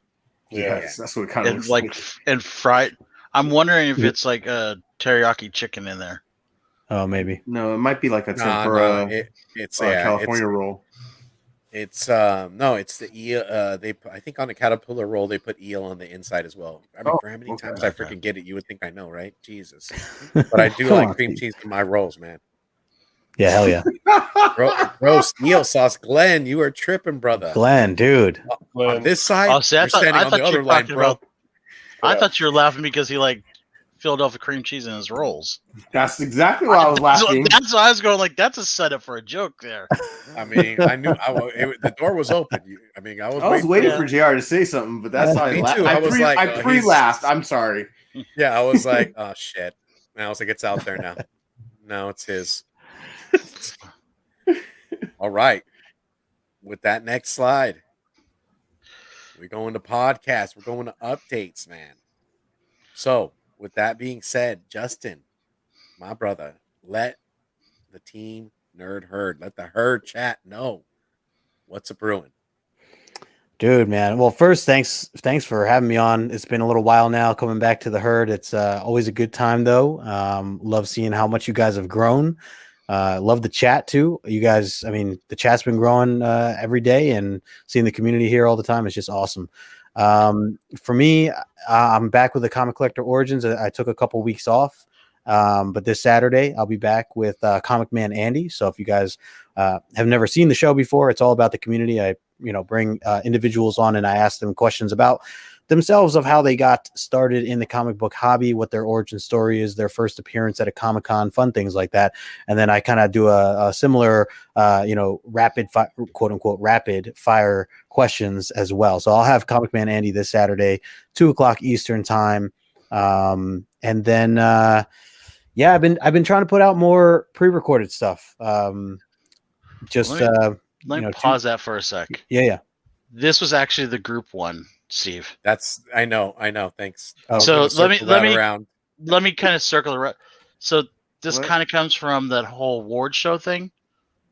Speaker 4: Yeah.
Speaker 3: Yes, that's what it kind of
Speaker 2: and
Speaker 3: looks
Speaker 2: like and fried. I'm wondering if it's like a teriyaki chicken in there.
Speaker 5: Oh, maybe.
Speaker 3: No, it might be like a
Speaker 1: No,
Speaker 3: tempura
Speaker 1: it's
Speaker 3: California roll.
Speaker 1: It's no, it's the eel. I think on the caterpillar roll they put eel on the inside as well. I mean, for how many times I freaking get it, you would think I know, right? Jesus, but I do
Speaker 5: Come
Speaker 1: like
Speaker 5: on,
Speaker 1: cream
Speaker 5: Steve.
Speaker 1: cheese in my rolls, man.
Speaker 5: Yeah, hell yeah.
Speaker 1: Bro, eel sauce, Glenn, you are tripping, brother.
Speaker 5: Glenn, dude.
Speaker 1: On this side,
Speaker 2: Oh, see, I
Speaker 1: you're
Speaker 2: thought-
Speaker 1: standing
Speaker 2: I
Speaker 1: on
Speaker 2: thought
Speaker 1: the
Speaker 2: you
Speaker 1: other
Speaker 2: were
Speaker 1: line,
Speaker 2: talking
Speaker 1: bro.
Speaker 2: about- I thought you were laughing because he like Philadelphia cream cheese in his rolls.
Speaker 3: That's exactly why I was laughing.
Speaker 2: That's why I was going like, that's a setup for a joke there.
Speaker 1: I mean, I knew the door was open. I mean, I was
Speaker 3: waiting
Speaker 2: for
Speaker 3: for JR to say something, but that's how I
Speaker 1: Me
Speaker 3: laughed.
Speaker 1: too. I was like,
Speaker 3: I pre-laughed. I'm sorry.
Speaker 1: Yeah, I was like, oh shit. And I was like, it's out there now. No, it's his. All right. With that next slide, we're going to podcast. We're going to updates, man. So, with that being said, Justin, my brother, let the team nerd herd, let the herd chat know what's a brewing.
Speaker 5: Dude, man. Well, first, thanks for having me on. It's been a little while now coming back to the herd. It's always a good time, though. Love seeing how much you guys have grown. Love the chat too. You guys, I mean, the chat's been growing every day, and seeing the community here all the time is just awesome. For me, I'm back with the Comic Collector Origins. I took a couple weeks off, but this Saturday I'll be back with Comic Man Andy. So if you guys have never seen the show before, it's all about the community. I bring individuals on and I ask them questions about themselves, of how they got started in the comic book hobby, what their origin story is, their first appearance at a Comic-Con, fun things like that. And then I kind of do a similar, quote unquote, rapid fire questions as well. So I'll have Comic Man Andy this Saturday, 2:00 Eastern time. And then, I've been trying to put out more pre-recorded stuff.
Speaker 2: Let me pause that for a sec.
Speaker 5: Yeah.
Speaker 2: This was actually the group one, Steve.
Speaker 1: I know. Thanks.
Speaker 5: Oh.
Speaker 2: So let me
Speaker 1: around.
Speaker 2: kind of circle around. So this kind of comes from that whole award show thing,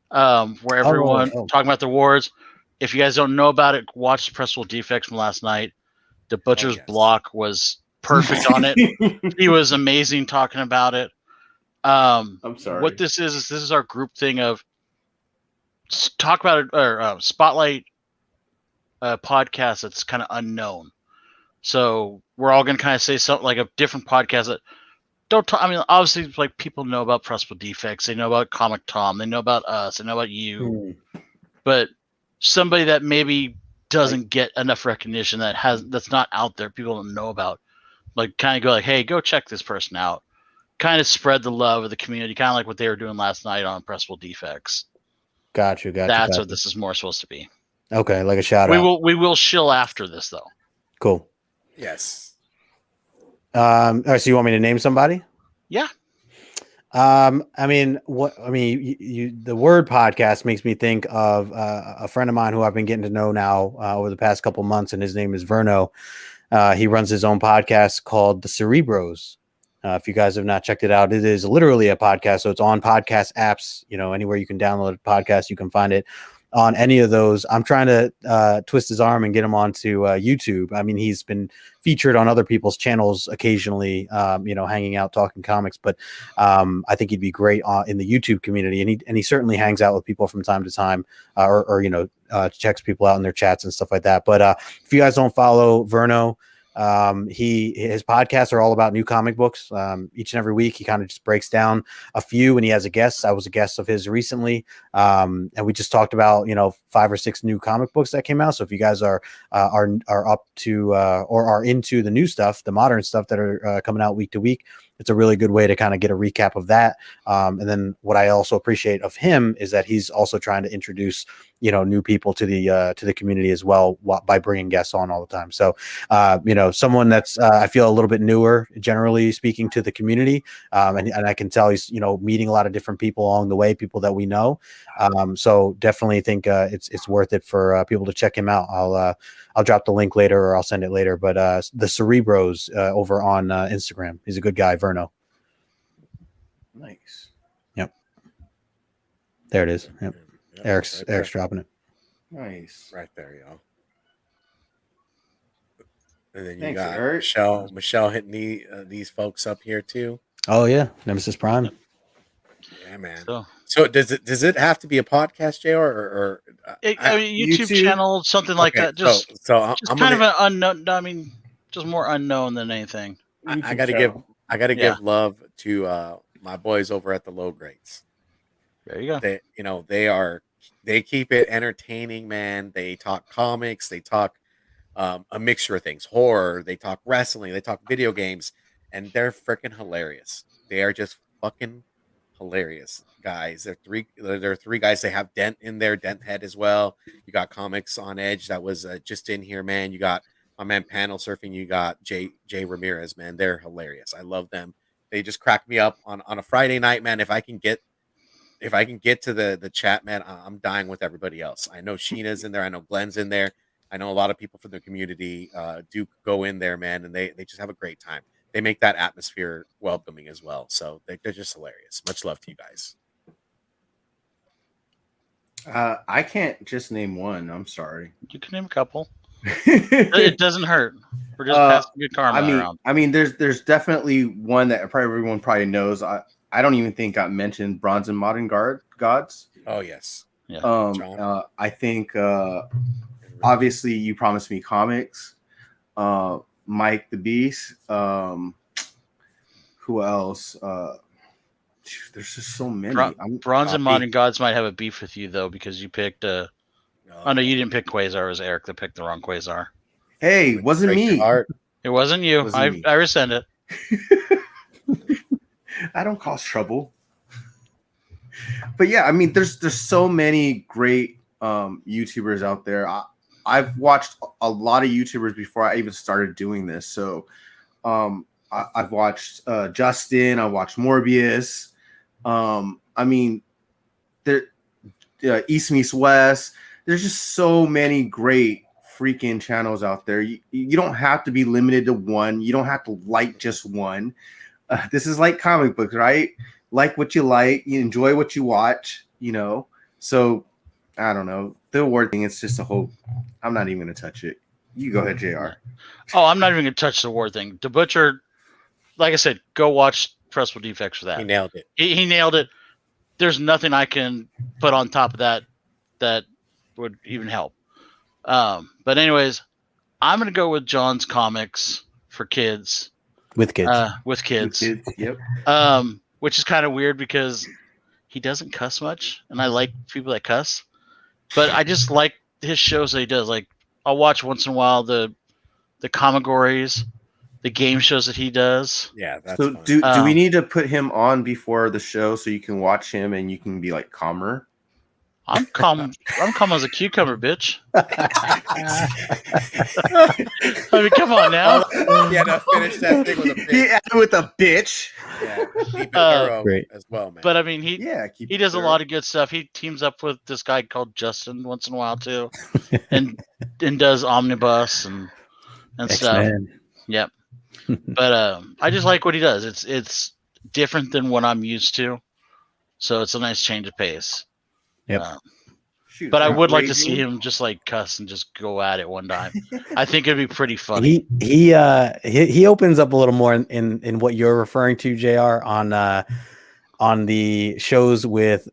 Speaker 2: where everyone talking about the awards. If you guys don't know about it, watch the Pressable Defects from last night. The Butcher's Block was perfect on it. He was amazing talking about it.
Speaker 3: I'm sorry.
Speaker 2: What this is this is our group thing of talk about it or spotlight a podcast that's kind of unknown. So we're all going to kind of say something like a different podcast that don't talk. I mean, obviously, like people know about Pressable Defects, they know about Comic Tom, they know about us, they know about you, but somebody that maybe doesn't get enough recognition that's not out there, people don't know about. Like, kind of go like, hey, go check this person out. Kind of spread the love of the community, kind of like what they were doing last night on Pressable Defects.
Speaker 5: Gotcha.
Speaker 2: That's what this is more supposed to be.
Speaker 5: Okay, like a shout out.
Speaker 2: We will shill after this though.
Speaker 5: Cool.
Speaker 1: Yes.
Speaker 5: All right, so you want me to name somebody?
Speaker 2: Yeah.
Speaker 5: I mean, the word podcast makes me think of a friend of mine who I've been getting to know now over the past couple months, and his name is Verno. He runs his own podcast called The Cerebros. If you guys have not checked it out, it is literally a podcast. So it's on podcast apps, anywhere you can download a podcast, you can find it on any of those. I'm trying to twist his arm and get him onto YouTube. I mean, he's been featured on other people's channels occasionally, hanging out, talking comics, but I think he'd be great in the YouTube community. And he certainly hangs out with people from time to time, or checks people out in their chats and stuff like that. But if you guys don't follow Verno, his podcasts are all about new comic books. Each and every week he kind of just breaks down a few, and he has a guest. I was a guest of his recently, and we just talked about 5 or 6 new comic books that came out. So if you guys are up to or are into the new stuff, the modern stuff that are coming out week to week, it's a really good way to kind of get a recap of that. And then what I also appreciate of him is that he's also trying to introduce new people to the community as well by bringing guests on all the time. So someone that's I feel a little bit newer, generally speaking, to the community, and I can tell he's meeting a lot of different people along the way, people that we know. So definitely think it's worth it for people to check him out. I'll drop the link later, or I'll send it later. But the Cerebros over on Instagram, he's a good guy, Verno.
Speaker 3: Nice.
Speaker 5: Yep. There it is. Yep. Eric's dropping it.
Speaker 3: Nice.
Speaker 1: Right there, yo. And then you
Speaker 3: Thanks,
Speaker 1: got
Speaker 3: Eric.
Speaker 1: Michelle hitting these folks up here too.
Speaker 5: Oh yeah, Nemesis Prime.
Speaker 1: Yeah, man.
Speaker 2: So
Speaker 1: does it have to be a podcast, JR, or
Speaker 2: YouTube channel, something like that? Just kind of an unknown. I mean, just more unknown than anything.
Speaker 1: I got to give love to my boys over at the Low Grades.
Speaker 2: There you
Speaker 1: go. They keep it entertaining, man. They talk comics, they talk a mixture of things, horror, they talk wrestling, they talk video games, and they're freaking hilarious. They are just fucking hilarious guys. They're three guys. They have Dent in there, Dent Head as well. You got Comics on Edge that was just in here, man. You got my man Panel Surfing. You got Jay Ramirez, man. They're hilarious. I love them. They just crack me up on a Friday night, man. If I can get to the chat, man, I'm dying with everybody else. I know Sheena's in there. I know Glenn's in there. I know a lot of people from the community do go in there, man, and they just have a great time. They make that atmosphere welcoming as well. So they're just hilarious. Much love to you guys.
Speaker 3: I can't just name one. I'm sorry.
Speaker 2: You can name a couple. It doesn't hurt. We're just passing good karma around.
Speaker 3: I mean, there's definitely one that everyone probably knows. I don't even think got mentioned. Bronze and Modern Gods.
Speaker 1: Oh yes.
Speaker 2: Yeah.
Speaker 3: I think obviously You Promised Me Comics. Mike the Beast. Who else? There's just so many.
Speaker 2: Bronze and Modern Gods might have a beef with you though, because you picked oh no, you didn't pick Quasar. It was Eric that picked the wrong Quasar.
Speaker 3: Hey, wasn't me.
Speaker 2: It wasn't you. I rescind it.
Speaker 3: I don't cause trouble. But yeah, I mean, there's so many great YouTubers out there. I've watched a lot of YouTubers before I even started doing this. So I've watched Justin. I watched Morbius. I mean, East Meets West. There's just so many great freaking channels out there. You don't have to be limited to one. You don't have to like just one. This is like comic books, right? Like what you like, you enjoy what you watch, So I don't know. The award thing, it's just a whole. I'm not even going to touch it. You go ahead, JR.
Speaker 2: Oh, I'm not even going to touch the award thing. The Butcher, like I said, go watch pressable defects for that.
Speaker 1: He nailed it.
Speaker 2: He nailed it. There's nothing I can put on top of that would even help. But anyways, I'm gonna go with John's comics for kids.
Speaker 5: With kids.
Speaker 2: With kids.
Speaker 3: Yep.
Speaker 2: Which is kind of weird because he doesn't cuss much, and I like people that cuss. But I just like his shows that he does. Like I'll watch once in a while the Comigories, the game shows that he does.
Speaker 1: Yeah, that's
Speaker 3: So
Speaker 1: fun.
Speaker 3: do we need to put him on before the show so you can watch him and you can be like calmer?
Speaker 2: I'm calm as a cucumber, bitch. I mean, come on now.
Speaker 1: Yeah, to finish that thing with a
Speaker 3: He
Speaker 1: bitch.
Speaker 3: added with a bitch.
Speaker 1: Yeah, keep it thorough
Speaker 5: Great.
Speaker 1: as well, man.
Speaker 2: But I mean, he
Speaker 3: Keep
Speaker 2: he
Speaker 3: it
Speaker 2: does a
Speaker 3: thorough.
Speaker 2: lot of good stuff. He teams up with this guy called Justin once in a while too, and does Omnibus and stuff.
Speaker 5: X-Men.
Speaker 2: Yep. But I just like what he does. It's different than what I'm used to, so it's a nice change of pace.
Speaker 5: Yep.
Speaker 3: Shoot,
Speaker 2: But I
Speaker 3: not
Speaker 2: would like to
Speaker 3: raging.
Speaker 2: see him just like cuss and just go at it one time. I think it'd be pretty funny.
Speaker 5: He opens up a little more in what you're referring to, JR, on the shows with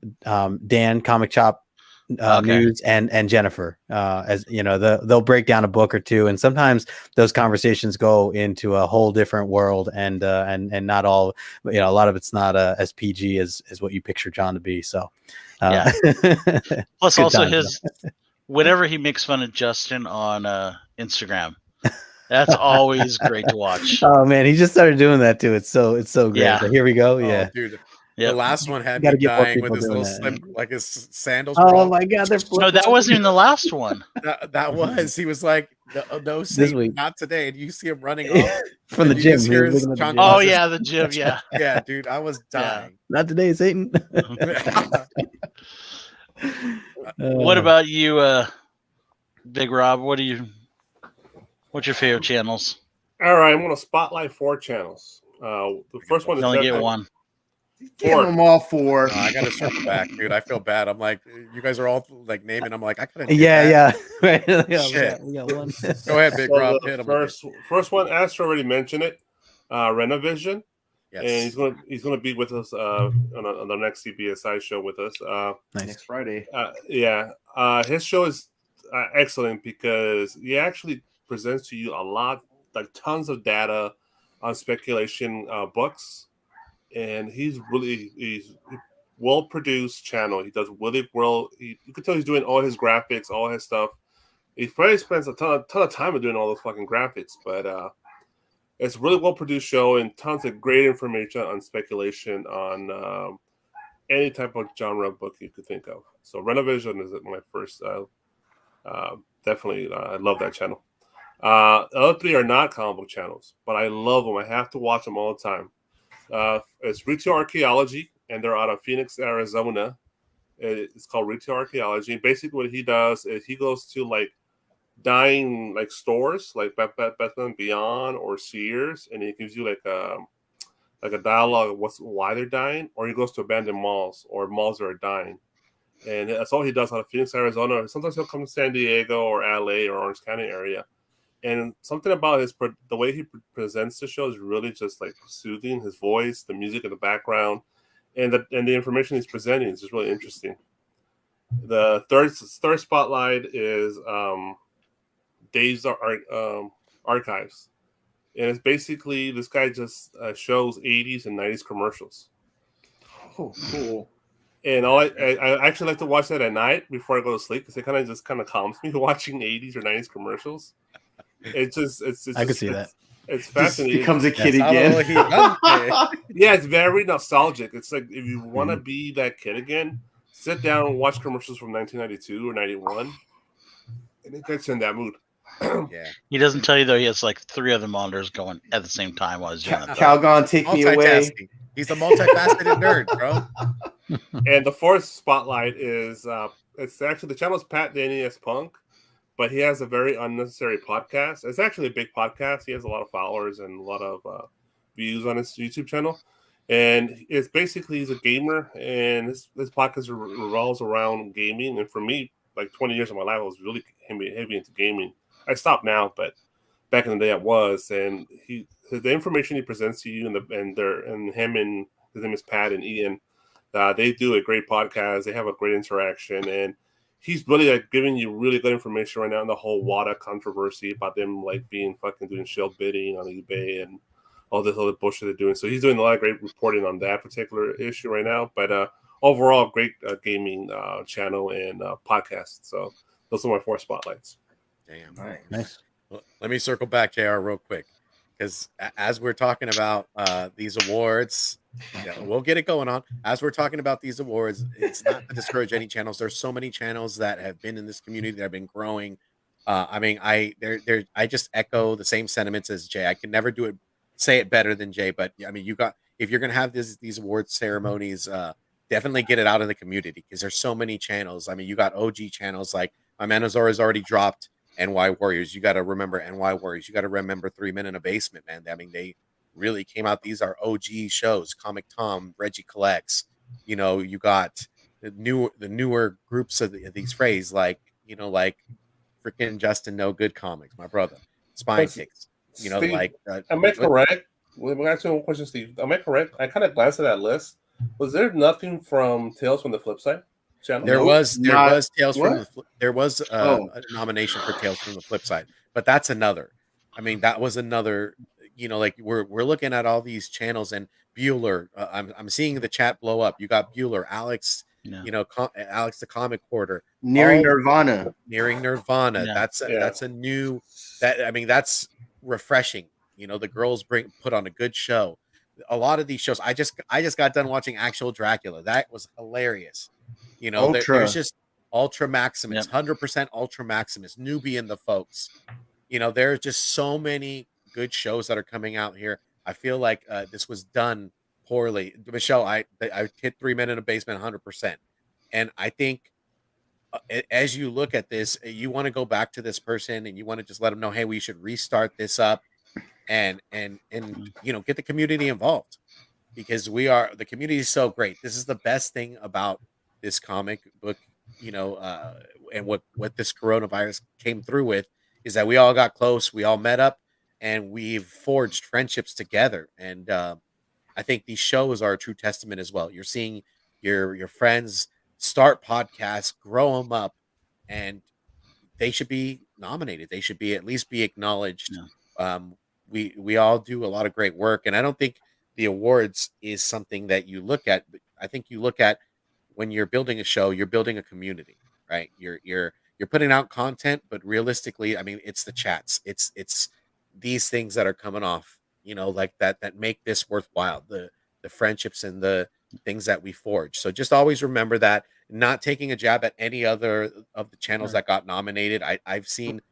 Speaker 5: Dan Comic Shop
Speaker 2: Okay.
Speaker 5: News and Jennifer. As you know, they'll break down a book or two, and sometimes those conversations go into a whole different world, and not all, you know, a lot of it's not as PG as what you picture John to be. So
Speaker 2: Yeah. Plus,
Speaker 5: good
Speaker 2: also
Speaker 5: times,
Speaker 2: whenever he makes fun of Justin on Instagram, that's always great to watch.
Speaker 5: Oh man, he just started doing that too. It's so great.
Speaker 2: Yeah.
Speaker 5: But here we go.
Speaker 1: Oh,
Speaker 5: Yeah.
Speaker 1: dude.
Speaker 2: Yep.
Speaker 1: The last one had
Speaker 5: Gotta
Speaker 1: me
Speaker 5: get more
Speaker 1: dying with
Speaker 5: people
Speaker 1: his
Speaker 5: doing
Speaker 1: little
Speaker 5: that.
Speaker 1: slip, like his sandals.
Speaker 5: Oh my god, they're
Speaker 2: No, that wasn't even the last one.
Speaker 1: That was. He was like, no,
Speaker 5: This
Speaker 1: Satan,
Speaker 5: week.
Speaker 1: not today. And you see him running off
Speaker 5: from the
Speaker 1: and you
Speaker 5: gym.
Speaker 1: just
Speaker 5: He
Speaker 1: hear
Speaker 5: was
Speaker 1: his
Speaker 5: looking at the
Speaker 1: John
Speaker 5: gym.
Speaker 2: Oh
Speaker 1: Buzz's-
Speaker 2: yeah, the gym. Yeah.
Speaker 1: Yeah, dude, I was dying.
Speaker 5: Not today, Satan.
Speaker 2: What about you, Big Rob? What's your favorite channels?
Speaker 4: All right, I'm going to spotlight 4 channels. The first one
Speaker 2: You
Speaker 4: is
Speaker 2: only get
Speaker 4: definitely-
Speaker 2: one.
Speaker 3: Give them all 4.
Speaker 1: No, I gotta circle back, dude. I feel bad. I'm like, you guys are all like naming. I'm like, I could have.
Speaker 5: Yeah. Right. Yeah,
Speaker 1: Shit.
Speaker 5: we got one.
Speaker 1: Go ahead, Big
Speaker 4: So
Speaker 1: Rob.
Speaker 4: the
Speaker 1: Hit him. with it.
Speaker 4: first one, Astro already mentioned it. Renovision, and
Speaker 1: Yes.
Speaker 4: he's gonna be with us on the next CBSI show with us.
Speaker 5: Nice.
Speaker 3: Next Friday.
Speaker 4: His show is excellent because he actually presents to you a lot, like tons of data on speculation books, and he's well produced channel. He does really well. You can tell he's doing all his graphics, all his stuff. He probably spends a ton of time doing all those fucking graphics, but it's a really well produced show and tons of great information on speculation on any type of genre book you could think of. So Renovision is my first. Definitely, I love that channel. The other 3 are not comic book channels, but I love them. I have to watch them all the time. It's Retail Archaeology, and they're out of Phoenix, Arizona. It's called Retail Archaeology. Basically, what he does is he goes to like dying like stores, like Beth and Beyond or Sears, and he gives you like a dialogue of why they're dying, or he goes to abandoned malls or malls that are dying. And that's all he does out of Phoenix, Arizona. Sometimes he'll come to San Diego or LA or Orange County area. And something about the way he presents the show is really just like soothing. His voice, the music in the background, and the information he's presenting is just really interesting. The third spotlight is Dave's Archives, and it's basically this guy just shows 80s and 90s commercials.
Speaker 3: Oh, cool.
Speaker 4: And I actually like to watch that at night before I go to sleep because it kind of calms me watching 80s or 90s commercials. It's
Speaker 5: I could see that.
Speaker 4: It's
Speaker 3: Just
Speaker 4: fascinating.
Speaker 3: becomes a kid
Speaker 1: Yes,
Speaker 3: again.
Speaker 1: he does.
Speaker 4: Yeah, it's very nostalgic. It's like if you want to be that kid again, sit down and watch commercials from 1992 or 91, and it gets you in that mood.
Speaker 1: Yeah.
Speaker 2: He doesn't tell you though. He has like 3 other monitors going at the same time while he's doing it. though.
Speaker 3: Calgon, take me away.
Speaker 1: Multitasking. He's a multifaceted nerd, bro.
Speaker 4: And the fourth spotlight is it's actually the channel is Pat Danny S Punk, but he has a very unnecessary podcast. It's actually a big podcast. He has a lot of followers and a lot of views on his YouTube channel. And it's basically he's a gamer, and this podcast revolves around gaming. And for me, like 20 years of my life, I was really heavy into gaming. I stopped now, but back in the day I was. And the information he presents to you and him and his name is Pat and Ian. They do a great podcast. They have a great interaction, and he's really like giving you really good information right now on the whole WADA controversy about them like being fucking doing shield bidding on eBay and all this other bullshit they're doing. So he's doing a lot of great reporting on that particular issue right now. But overall, great gaming channel and podcast. So those are my 4 spotlights.
Speaker 1: Damn.
Speaker 5: Nice.
Speaker 1: Well, let me circle back, JR, real quick. Because as we're talking about these awards, we'll get it going on. As we're talking about these awards, it's not to discourage any channels. There's so many channels that have been in this community that have been growing. I mean, I just echo the same sentiments as Jay. I can never say it better than Jay. But I mean, if you're gonna have these award ceremonies, definitely get it out in the community because there's so many channels. I mean, you got OG channels like my man Azor already dropped NY Warriors. You got to remember NY Warriors. You got to remember 3 Men in a Basement, man. I mean, they really came out. These are OG shows. Comic Tom, Reggie Collects. You know, you got the newer groups of these phrases like freaking Justin No Good Comics, my brother. Spine Kicks. You know,
Speaker 4: Steve,
Speaker 1: like.
Speaker 4: Am I correct? We're asking one question, Steve. Am I correct? I kind of glanced at that list. Was there nothing from Tales from the Flip Side channel?
Speaker 1: There was Tales
Speaker 3: what?
Speaker 1: from the there was a nomination for Tales from the Flip Side, but that's another. I mean, that was another. You know, like we're looking at all these channels and Bueller. I'm seeing the chat blow up. You got Bueller, Alex.
Speaker 2: Yeah.
Speaker 1: You know, Alex the Comic Quarter,
Speaker 3: Nearing Nirvana.
Speaker 1: Yeah. That's a new. I mean, that's refreshing. You know, the girls put on a good show. A lot of these shows, I just got done watching Actual Dracula. That was hilarious. You know, there's just Ultra Maximus, 100% Ultra Maximus, Newbie and the folks. You know, there's just so many good shows that are coming out here. I feel like this was done poorly. Michelle, I hit 3 Men in a Basement 100%. And I think as you look at this, you want to go back to this person and you want to just let them know, hey, we should restart this up and you know, get the community involved because the community is so great. This is the best thing about this comic book, you know, and what this coronavirus came through with is that we all got close, we all met up, and we've forged friendships together. And I think these shows are a true testament as well. You're seeing your friends start podcasts, grow them up, and they should be nominated. They should be at least be acknowledged. We all do a lot of great work, and I don't think the awards is something that you look at. I think you look at when you're building a show, you're building a community, right? You're putting out content, but realistically, I mean, it's the chats, it's these things that are coming off, you know, like that make this worthwhile. The friendships and the things that we forge. So just always remember that. Not taking a jab at any other of the channels that got nominated. I've seen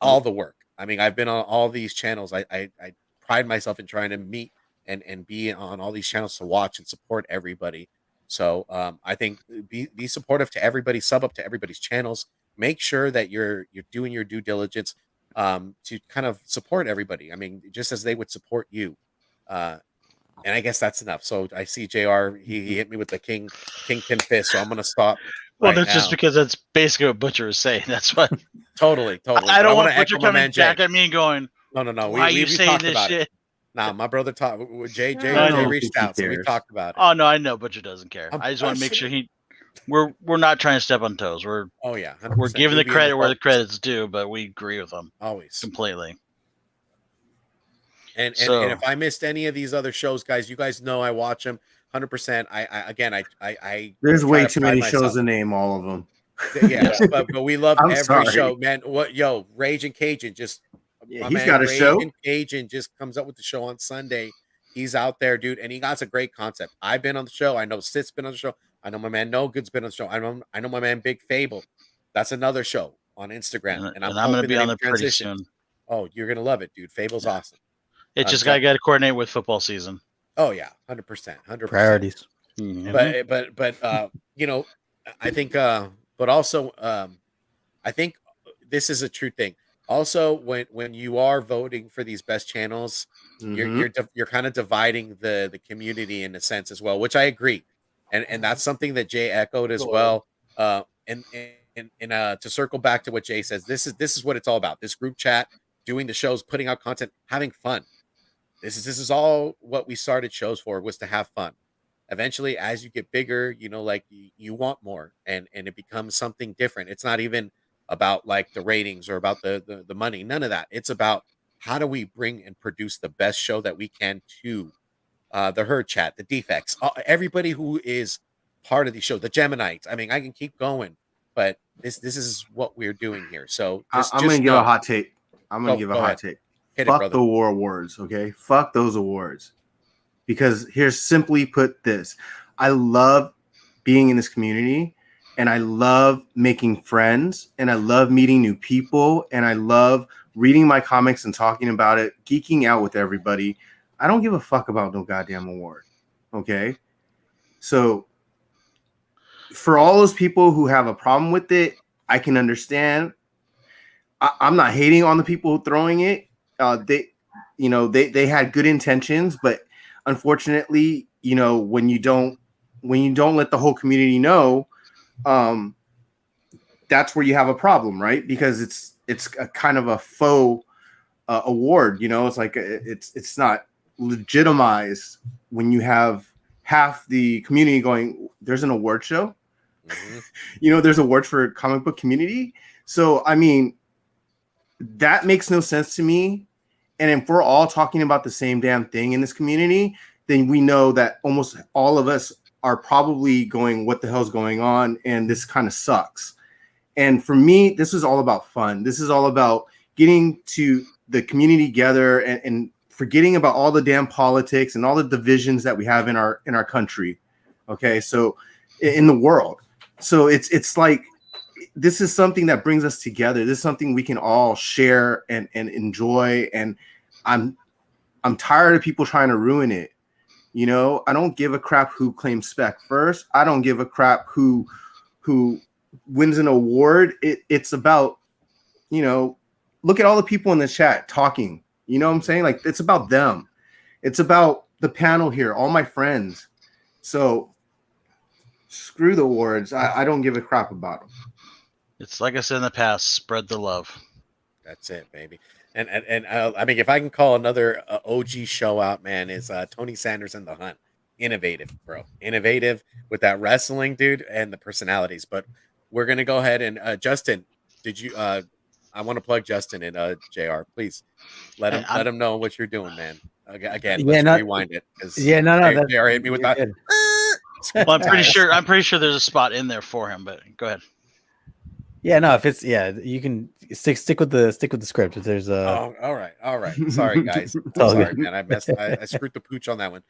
Speaker 1: all the work. I mean, I've been on all these channels. I pride myself in trying to meet and be on all these channels to watch and support everybody. So I think be supportive to everybody, sub up to everybody's channels. Make sure that you're doing your due diligence to kind of support everybody. I mean, just as they would support you. And I guess that's enough. So I see JR, he hit me with the kingpin fist. So I'm going to stop.
Speaker 2: Well, that's just because that's basically what Butcher is saying. That's what.
Speaker 1: Totally.
Speaker 2: I don't want Butcher coming back at me and going,
Speaker 1: No.
Speaker 2: Why are you saying this shit?
Speaker 1: Nah, my brother talked. Jay reached out, so we talked about it.
Speaker 2: Oh no, I know Butcher doesn't care. I just want to make sure we're not trying to step on toes. We're
Speaker 1: 100%.
Speaker 2: We're giving the credit where the credit's due, but we agree with them
Speaker 1: always
Speaker 2: completely.
Speaker 1: And if I missed any of these other shows, guys, you guys know I watch them 100%. I
Speaker 3: there's way too many shows to name all of them.
Speaker 1: Yeah, but we love every show, man. Rage and Cajun he's
Speaker 3: got a show.
Speaker 1: Rage and Cajun just comes up with the show on Sunday. He's out there, dude, and he got a great concept. I've been on the show. I know Sit's been on the show. I know my man No Good's been on the show. I know my man Big Fable. That's another show on Instagram, and I'm
Speaker 2: going to be on there pretty soon.
Speaker 1: Oh, you're gonna love it, dude. Fable's awesome.
Speaker 2: It just got to coordinate with football season.
Speaker 1: Oh yeah, 100%.
Speaker 5: Priorities.
Speaker 1: Mm-hmm. But you know, I think but also I think this is a true thing. Also, when you are voting for these best channels, you're kind of dividing the community in a sense as well, which I agree, and that's something that Jay echoed as well. And to circle back to what Jay says, this is what it's all about. This group chat, doing the shows, putting out content, having fun. This is all what we started shows for, was to have fun. Eventually, as you get bigger, you know, like you want more, and it becomes something different. It's not even about like the ratings or about the money. None of that. It's about how do we bring and produce the best show that we can to the herd chat, the defects, everybody who is part of the show, the Geminites. I mean, I can keep going, but this is what we're doing here. So
Speaker 3: I'm gonna
Speaker 1: just
Speaker 3: give a
Speaker 1: know.
Speaker 3: hot take. I'm gonna give a
Speaker 1: Go
Speaker 3: hot
Speaker 1: ahead.
Speaker 3: take.
Speaker 1: Hit it,
Speaker 3: Fuck
Speaker 1: brother.
Speaker 3: the war awards, okay? Fuck those awards. Because here's simply put this. I love being in this community, and I love making friends, and I love meeting new people, and I love reading my comics and talking about it, geeking out with everybody. I don't give a fuck about no goddamn award. Okay? So for all those people who have a problem with it, I can understand. I'm not hating on the people throwing it. They had good intentions, but unfortunately, when you don't let the whole community know, that's where you have a problem, right? Because it's a kind of a faux award. It's like it's not legitimized when you have half the community going, there's an award show.
Speaker 1: Mm-hmm.
Speaker 3: There's awards for comic book community. So I mean, that makes no sense to me. And if we're all talking about the same damn thing in this community, then we know that almost all of us are probably going, what the hell's going on? And this kind of sucks. And for me, this is all about fun. This is all about getting to the community together and forgetting about all the damn politics and all the divisions that we have in our country. Okay. So in the world. So it's like, this is something that brings us together. This is something we can all share and enjoy. And I'm tired of people trying to ruin it. I don't give a crap who claims spec first. I don't give a crap who wins an award. It's about, look at all the people in the chat talking. You know what I'm saying? Like, it's about them. It's about the panel here, all my friends. So screw the awards. I don't give a crap about them.
Speaker 2: It's like I said in the past, spread the love.
Speaker 1: That's it, baby. And I mean, if I can call another OG show out, man, is Tony Sanders and the Hunt. Innovative, bro. Innovative with that wrestling, dude, and the personalities. But we're gonna go ahead and Justin, did you? I want to plug Justin and Jr. Please let him know what you're doing, man. Again, let's rewind it because Jr. hit me with that.
Speaker 2: Well, I'm pretty sure there's a spot in there for him. But go ahead.
Speaker 5: Yeah, no, if it's you can stick with the script. If there's
Speaker 1: all right. Sorry, guys. Sorry, man. I screwed the pooch on that one.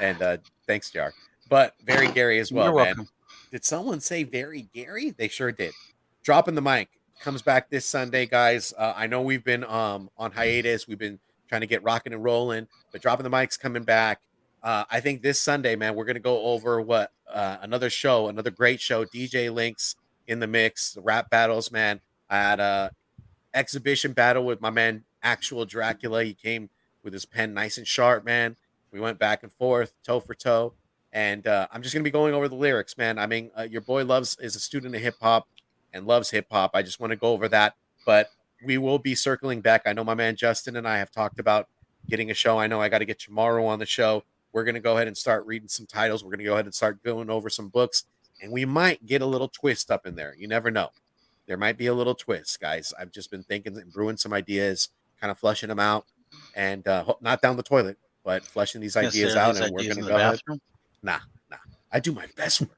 Speaker 1: And thanks, JR. But very Gary as well,
Speaker 2: You're
Speaker 1: man.
Speaker 2: welcome.
Speaker 1: Did someone say very Gary? They sure did. Dropping the mic comes back this Sunday, guys. I know we've been on hiatus. We've been trying to get rocking and rolling, but dropping the mic's coming back. I think this Sunday, man, we're gonna go over another great show. DJ Links in the mix, the rap battles, man. I had a exhibition battle with my man Actual Dracula. He came with his pen nice and sharp, man. We went back and forth, toe for toe, and I'm just gonna be going over the lyrics, man. I mean, your boy is a student of hip hop and loves hip hop. I just want to go over that, but we will be circling back. I know my man Justin and I have talked about getting a show. I know I got to get tomorrow on the show. We're gonna go ahead and start reading some titles. We're gonna go ahead and start going over some books. And we might get a little twist up in there. You never know. There might be a little twist, guys. I've just been thinking and brewing some ideas, kind of flushing them out, and not down the toilet, but fleshing these ideas out. And we're going to go ahead. Nah. I do my best work.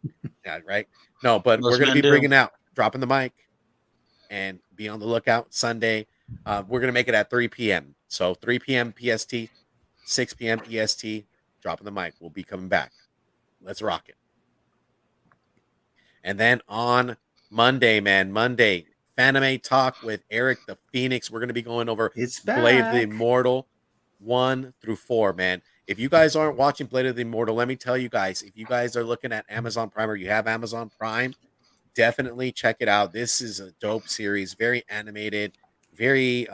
Speaker 1: Yeah, right? No, but we're going to be bringing out, dropping the mic, and be on the lookout Sunday. We're going to make it at 3 p.m. So 3 p.m. PST, 6 p.m. EST, dropping the mic. We'll be coming back. Let's rock it. And then on Monday, Fanime Talk with Eric the Phoenix. We're going to be going over Blade of the Immortal 1 through 4, man. If you guys aren't watching Blade of the Immortal, let me tell you guys, if you guys are looking at Amazon Prime or you have Amazon Prime, definitely check it out. This is a dope series, very animated, very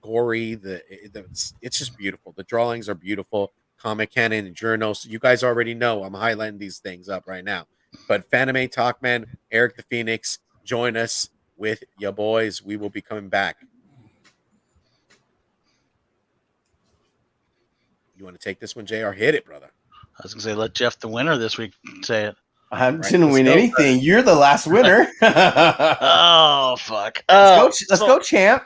Speaker 1: gory. It's just beautiful. The drawings are beautiful. Comic Canon and journals. You guys already know I'm highlighting these things up right now. But Fanime Talk, man, Eric the Phoenix, join us with your boys. We will be coming back. You want to take this one, JR? Hit it, brother.
Speaker 2: I was gonna say, let Jeff, the winner this week, say it.
Speaker 3: I
Speaker 1: Right,
Speaker 3: didn't
Speaker 1: let's
Speaker 3: win
Speaker 1: go.
Speaker 3: anything. You're the last winner.
Speaker 2: Oh fuck!
Speaker 3: Let's go, champ.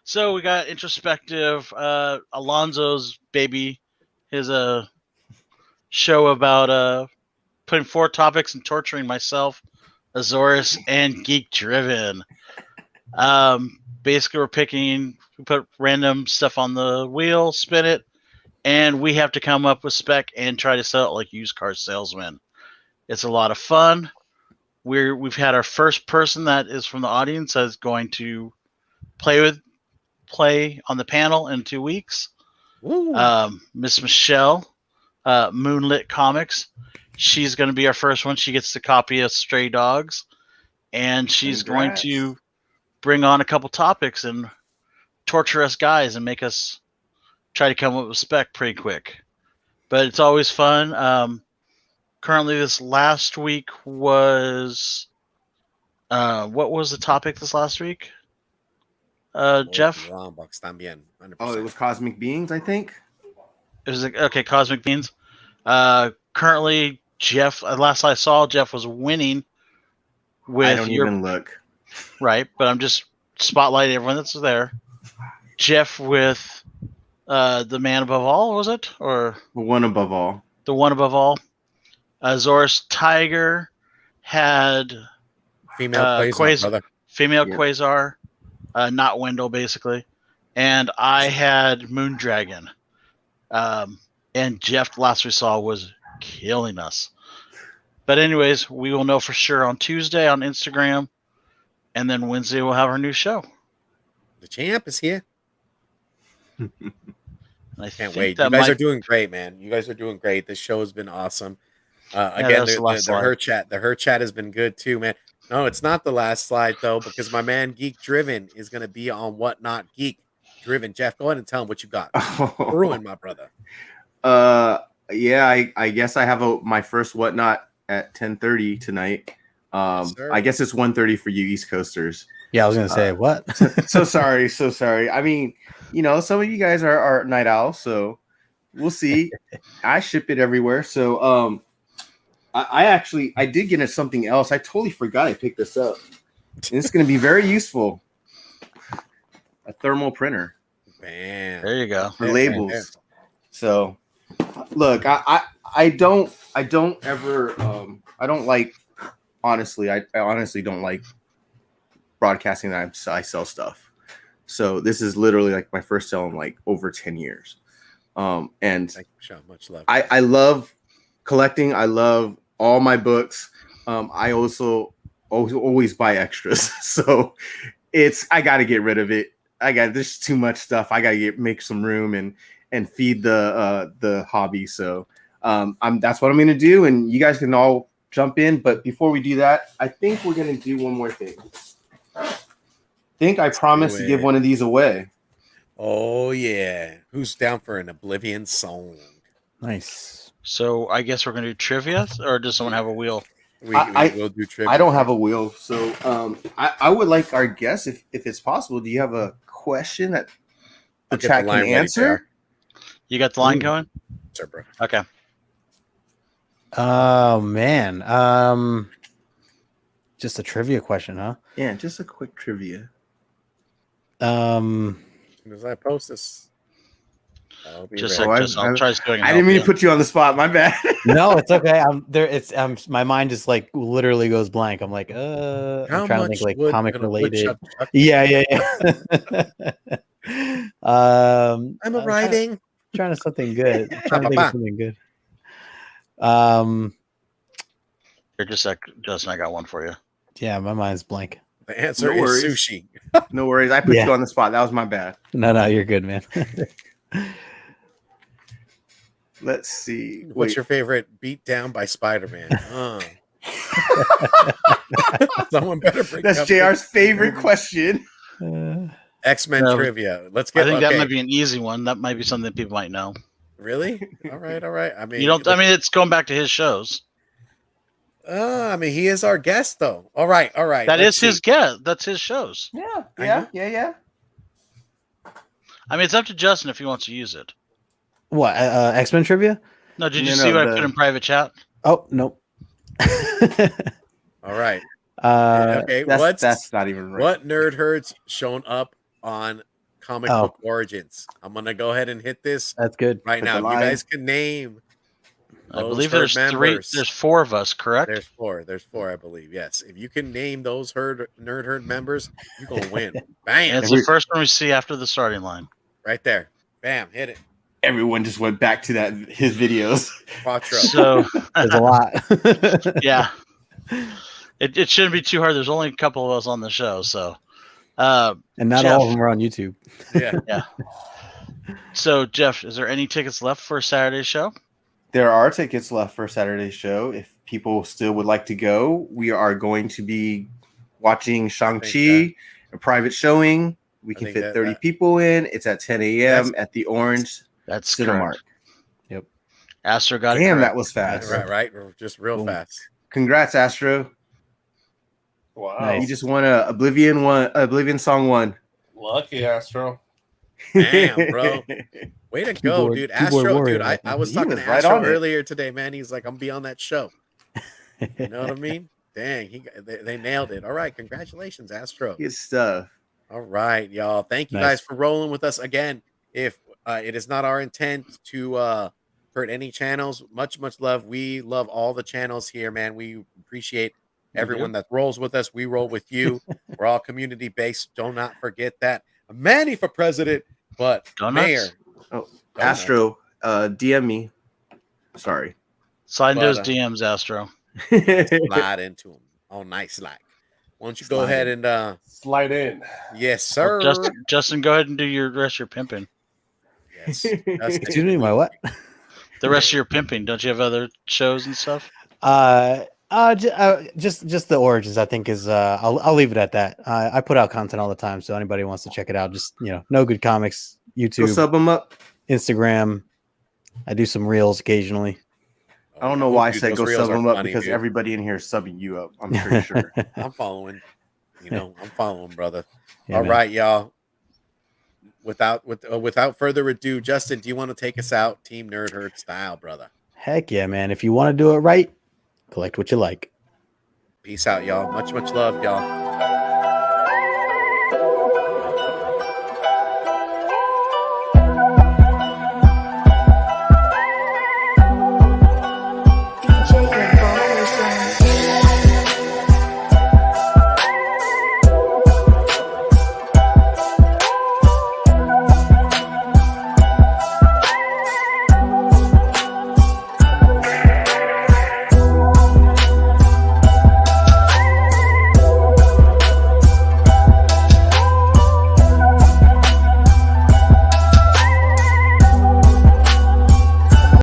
Speaker 2: So we got introspective. Alonzo's baby, his show about putting 4 topics and torturing myself, Azores, and Geek Driven. Basically, we put random stuff on the wheel, spin it, and we have to come up with spec and try to sell it like used car salesmen. It's a lot of fun. We've had our first person that is from the audience that's going to play on the panel in 2 weeks. Miss Michelle, Moonlit Comics. She's going to be our first one. She gets to copy of Stray Dogs, and she's
Speaker 3: Congrats.
Speaker 2: going to bring on a couple topics and torture us guys and make us try to come up with spec pretty quick. But it's always fun. Currently, this last week was what was the topic this last week? Jeff?
Speaker 1: También, 100%.
Speaker 3: Oh, it was Cosmic Beings, I think.
Speaker 2: It was okay. Cosmic Beans. Currently, Jeff. Last I saw, Jeff was winning. With
Speaker 3: I don't even look.
Speaker 2: Right, but I'm just spotlighting everyone that's there. Jeff with the man above all, was it, or
Speaker 3: One above all?
Speaker 2: the one above all? Azores Tiger had
Speaker 1: Female brother.
Speaker 2: female
Speaker 3: Yep.
Speaker 2: Quasar, not Wendell, basically. And I had Moondragon. And Jeff, last we saw, was killing us. But anyways, we will know for sure on Tuesday on Instagram. And then Wednesday we'll have our new show.
Speaker 1: The champ is here.
Speaker 2: I
Speaker 1: Can't wait. You guys are doing great, man. You guys are doing great. This show has been awesome. Again,
Speaker 2: that's the last slide.
Speaker 1: the her chat has been good too, man. No, it's not the last slide though, because my man Geek Driven is going to be on Whatnot Geek Driven. Jeff, go ahead and tell him what you got. Ruin, my brother.
Speaker 3: Yeah, I guess I have my first Whatnot at 10:30 tonight.
Speaker 1: Yes, sir.
Speaker 3: I guess it's 1:30 for you East Coasters.
Speaker 5: Yeah, I was gonna say what?
Speaker 3: So sorry. I mean, some of you guys are night owls, so we'll see. I ship it everywhere. So I did get into something else. I totally forgot I picked this up. And it's going to be very useful. A thermal printer.
Speaker 1: Man.
Speaker 2: There you go.
Speaker 3: For labels. So look, I don't like, honestly, I honestly don't like broadcasting that I sell stuff. So this is literally like my first sale in like over 10 years. And
Speaker 1: Thank you, Sean. Much love.
Speaker 3: I love collecting. I love all my books. I also always buy extras. So I got to get rid of it. There's too much stuff. I got to make some room and feed the hobby. So that's what I'm going to do. And you guys can all jump in. But before we do that, I think we're going to do one more thing. I promised to give one of these away.
Speaker 1: Oh yeah. Who's down for an Oblivion song?
Speaker 5: Nice.
Speaker 2: So I guess we're going to do trivia, or does someone have a wheel?
Speaker 1: We will do trivia.
Speaker 3: I don't have a wheel. So I would like our guests, if it's possible, do you have a question that the chat can answer?
Speaker 2: You got the line going?
Speaker 1: Sure, bro.
Speaker 2: Okay.
Speaker 5: Oh man. Just a trivia question, huh?
Speaker 3: Yeah, just a quick trivia.
Speaker 1: As soon as I post this, I'll be
Speaker 2: Just
Speaker 1: ready.
Speaker 2: I'll try doing it.
Speaker 3: I didn't mean to put you on the spot. My bad.
Speaker 5: No, it's okay. My mind just like literally goes blank. I'm like, I'm trying to think like comic related. Yeah.
Speaker 1: I'm arriving.
Speaker 5: Trying to something good. Trying to think of something good.
Speaker 2: Here, just a sec, Justin. I got one for you.
Speaker 5: Yeah, my mind's blank.
Speaker 1: The answer
Speaker 3: No
Speaker 1: is
Speaker 3: worries.
Speaker 1: sushi.
Speaker 3: No worries. I put you on the spot. That was my bad.
Speaker 5: No, you're good, man.
Speaker 3: Let's see.
Speaker 1: What's your favorite beat down by Spider-Man? Someone better bring
Speaker 3: That's
Speaker 1: up
Speaker 3: JR's favorite question.
Speaker 1: X-Men trivia. Let's get.
Speaker 2: I think that might be an easy one. That might be something that people might know.
Speaker 1: Really? All right. I mean,
Speaker 2: it's going back to his shows.
Speaker 1: I mean, he is our guest, though. All right.
Speaker 2: That is his guest. That's his shows.
Speaker 3: Yeah.
Speaker 2: I mean, it's up to Justin if he wants to use it.
Speaker 5: What? X-Men trivia?
Speaker 2: No, did you
Speaker 3: No,
Speaker 2: see
Speaker 3: no,
Speaker 2: what I put in private chat?
Speaker 5: Oh, nope.
Speaker 1: All right.
Speaker 5: uh,
Speaker 1: Okay.
Speaker 3: that's not even right.
Speaker 1: What nerd herd's shown up on comic
Speaker 5: Oh.
Speaker 1: book origins? I'm gonna go ahead and hit this
Speaker 5: That's good.
Speaker 1: right
Speaker 3: Put
Speaker 1: now.
Speaker 3: the
Speaker 1: If you
Speaker 3: line.
Speaker 1: guys can name
Speaker 2: I
Speaker 1: those
Speaker 2: believe
Speaker 1: herd
Speaker 2: there's
Speaker 1: members.
Speaker 2: There's 4 of us, correct?
Speaker 1: There's four. There's 4, I believe. Yes. If you can name those nerd herd members, you're gonna win. Bam!
Speaker 2: And it's the first one we see after the starting line.
Speaker 1: Right there. Bam! Hit it.
Speaker 3: Everyone just went back to his videos.
Speaker 1: Quattro.
Speaker 2: So
Speaker 5: There's a lot.
Speaker 2: yeah, it shouldn't be too hard. There's only a couple of us on the show, so
Speaker 5: and not
Speaker 2: Jeff.
Speaker 5: all of them are on YouTube.
Speaker 1: Yeah.
Speaker 2: So Jeff, is there any tickets left for Saturday's show?
Speaker 3: There are tickets left for Saturday's show. If people still would like to go, we are going to be watching Shang-Chi, a private showing. We can fit 30 people in. It's at 10 a.m. at the Orange
Speaker 2: That's
Speaker 3: Cinemark.
Speaker 2: correct.
Speaker 5: Yep.
Speaker 2: Astro got it
Speaker 3: Damn,
Speaker 2: correct.
Speaker 3: that was fast.
Speaker 1: Right. Just real
Speaker 3: Boom.
Speaker 1: fast.
Speaker 3: Congrats, Astro.
Speaker 4: Wow.
Speaker 5: Nice.
Speaker 3: You just won a Oblivion Song 1.
Speaker 4: Lucky Astro.
Speaker 1: Damn, bro. Way to go,
Speaker 5: Keyboard-
Speaker 1: dude.
Speaker 5: keyboard
Speaker 1: Astro,
Speaker 5: warrior,
Speaker 1: dude.
Speaker 5: man.
Speaker 1: I was
Speaker 3: He
Speaker 1: talking
Speaker 3: was
Speaker 1: to
Speaker 3: right
Speaker 1: Astro
Speaker 3: on it.
Speaker 1: earlier today, man. He's like, I'm be on that show. You know what I mean? Dang, they nailed it. All right, congratulations, Astro.
Speaker 3: Good stuff.
Speaker 1: All right, y'all. Thank you
Speaker 5: Nice.
Speaker 1: guys for rolling with us again. If it is not our intent to hurt any channels, much love. We love all the channels here, man. We appreciate everyone that rolls with us. We roll with you. We're all community based. Do not forget that. Manny for president, but
Speaker 2: Donuts?
Speaker 1: mayor.
Speaker 3: Oh,
Speaker 1: Donuts.
Speaker 3: Astro, DM me. Sorry.
Speaker 2: Slide
Speaker 1: But,
Speaker 2: those DMs, Astro.
Speaker 1: Slide into them. Oh, nice slide. Why don't you go
Speaker 3: Slide
Speaker 1: ahead
Speaker 3: in.
Speaker 1: and
Speaker 4: Slide in.
Speaker 1: yes, sir.
Speaker 2: Justin, go ahead and do your rest of your pimping.
Speaker 1: Yes. Justin.
Speaker 5: Excuse me, my what?
Speaker 2: The rest of your pimping. Don't you have other shows and stuff?
Speaker 5: Just the origins. I think is. I'll leave it at that. I put out content all the time, so anybody who wants to check it out, just No Good Comics,
Speaker 3: Go
Speaker 5: YouTube,
Speaker 3: sub them up.
Speaker 5: Instagram. I do some reels occasionally.
Speaker 3: I don't know why I
Speaker 1: Dude,
Speaker 3: said
Speaker 1: those
Speaker 3: go
Speaker 1: reels
Speaker 3: sub
Speaker 1: are
Speaker 3: them up
Speaker 1: funny,
Speaker 3: because
Speaker 1: dude.
Speaker 3: everybody in here is subbing you up. I'm pretty sure.
Speaker 1: I'm following. I'm following, brother.
Speaker 5: Yeah,
Speaker 1: All
Speaker 5: man.
Speaker 1: right, y'all. Without further ado, Justin, do you want to take us out, Team Nerd Herd style, brother?
Speaker 5: Heck yeah, man! If you want to do it right, collect what you like.
Speaker 1: Peace out, y'all. Much love, y'all.